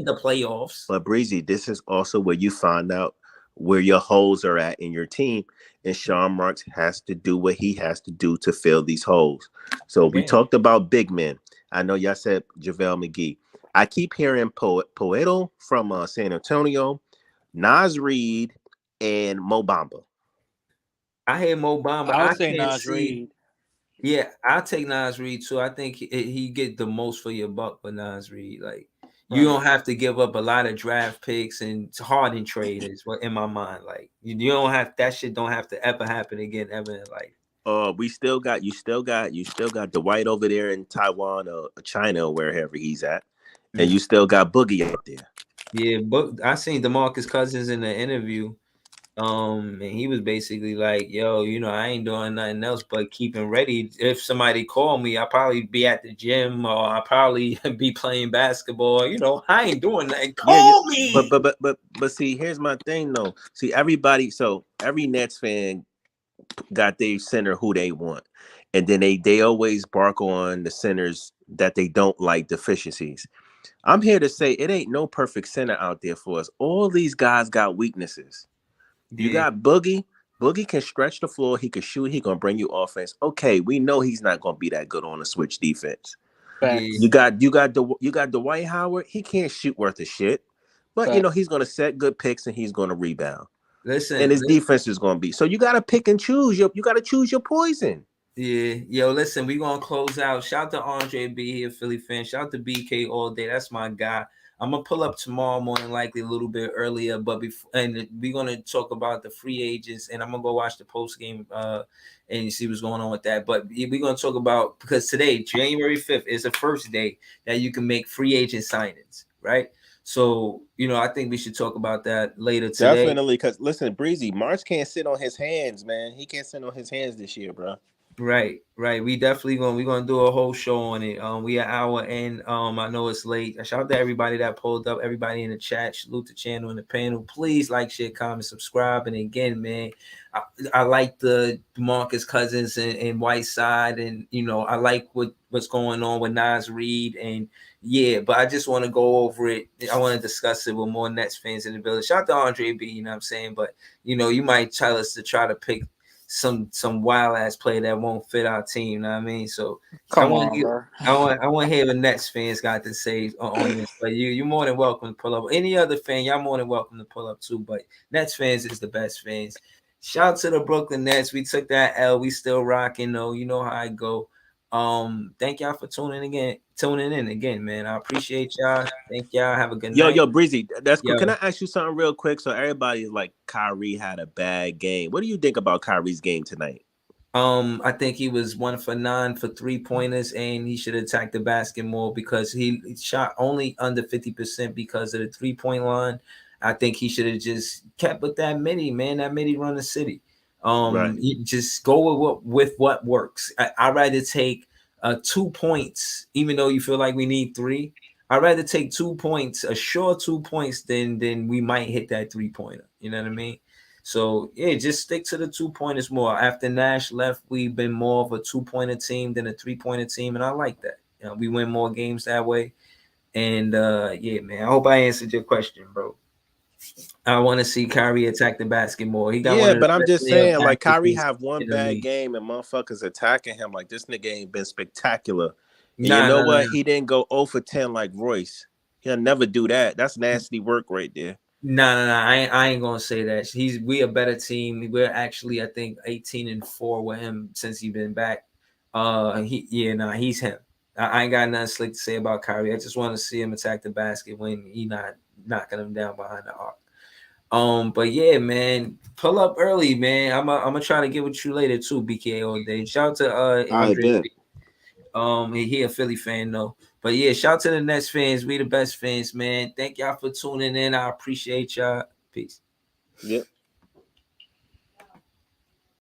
Speaker 1: the playoffs.
Speaker 5: But Breezy, this is also where you find out where your holes are at in your team. And Sean Marks has to do what he has to do to fill these holes. So we talked about big men. I know y'all said JaVale McGee. I keep hearing Poeltl from San Antonio, Naz Reid, and Mo Bamba.
Speaker 1: I hear Mo Bamba.
Speaker 2: I'll say Naz Reid.
Speaker 1: Yeah, I'll take Naz Reid too. I think he get the most for your buck with Naz Reid. Like, you don't have to give up a lot of draft picks and Harden trade is what in my mind. Like, you don't have that shit. Don't have to ever happen again ever in life.
Speaker 5: You still got Dwight over there in Taiwan or China or wherever he's at, and you still got Boogie out there.
Speaker 1: Yeah, but I seen DeMarcus Cousins in the interview. And he was basically like, yo, I ain't doing nothing else but keeping ready. If somebody called me, I'll probably be at the gym, or I'll probably be playing basketball. I ain't doing nothing. Call me.
Speaker 5: But see, here's my thing though. See, every Nets fan got their center who they want. And then they always bark on the centers that they don't like deficiencies. I'm here to say it ain't no perfect center out there for us. All these guys got weaknesses. You got Boogie. Boogie can stretch the floor. He can shoot. He gonna bring you offense. Okay, we know he's not gonna be that good on the switch defense. You got Dwight Howard. He can't shoot worth a shit, but he's gonna set good picks and he's gonna rebound. And his defense is gonna be. So you gotta pick and choose. You gotta choose your poison.
Speaker 1: Yeah, yo, listen, we gonna close out. Shout out to Andre B here, Philly fan. Shout out to BK all day. That's my guy. I'm gonna pull up tomorrow morning, likely a little bit earlier, but we're gonna talk about the free agents, and I'm gonna go watch the post game and see what's going on with that. But we're gonna talk about, because today, January 5th, is the first day that you can make free agent signings, right? So I think we should talk about that later today.
Speaker 5: Definitely, because listen, Breezy, March can't sit on his hands, man. He can't sit on his hands this year, bro.
Speaker 1: Right. We definitely we're gonna do a whole show on it. We are hour in. I know it's late. Shout out to everybody that pulled up, everybody in the chat. Salute the channel and the panel. Please like, share, comment, subscribe. And again, man, I like the DeMarcus Cousins and Whiteside, and I like what's going on with Naz Reid, and but I just want to go over it. I want to discuss it with more Nets fans in the building. Shout out to Andre B. You know what I'm saying? But you might tell us to try to pick some wild ass player that won't fit our team. You know what I mean? So I want to hear what Nets fans got to say on this. But you're more than welcome to pull up. Any other fan, y'all more than welcome to pull up too. But Nets fans is the best fans. Shout out to the Brooklyn Nets. We took that L. We still rocking though. You know how I go. Thank y'all for tuning in again, man. I appreciate y'all. Thank y'all. Have a good night.
Speaker 5: Yo, Breezy, that's cool. Can I ask you something real quick? So everybody is like, Kyrie had a bad game. What do you think about Kyrie's game tonight?
Speaker 1: I think he was 1 for 9 for 3-pointers, and he should attack the basket more, because he shot only under 50% because of the 3-point line. I think he should have just kept with that midi, man. That midi run the city. You just go with what works. I'd rather take 2 points, even though you feel like we need 3. I'd rather take 2 points, a sure 2 points, than we might hit that 3-pointer. You know what I mean? So just stick to the 2-pointers more. After Nash left, we've been more of a 2-pointer team than a 3-pointer team, and I like that. We win more games that way. And man, I hope I answered your question, bro. I want to see Kyrie attack the basket more. He got
Speaker 5: but I'm just saying, like, Kyrie have one bad game and motherfuckers attacking him. Like, this nigga ain't been spectacular You know what? He didn't go 0 for 10 like Royce. He'll never do that. That's nasty work right there.
Speaker 1: I ain't gonna say that. We a better team. We're actually, I think, 18-4 with him since he's been back. He's him. I ain't got nothing slick to say about Kyrie. I just want to see him attack the basket when he not knocking him down behind the arc. But yeah, man, pull up early, man. I'm gonna try to get with you later too, BK all day. Shout out to Andre. He a Philly fan though. But yeah, shout out to the Nets fans. We the best fans, man. Thank y'all for tuning in. I appreciate y'all. Peace.
Speaker 5: Yep.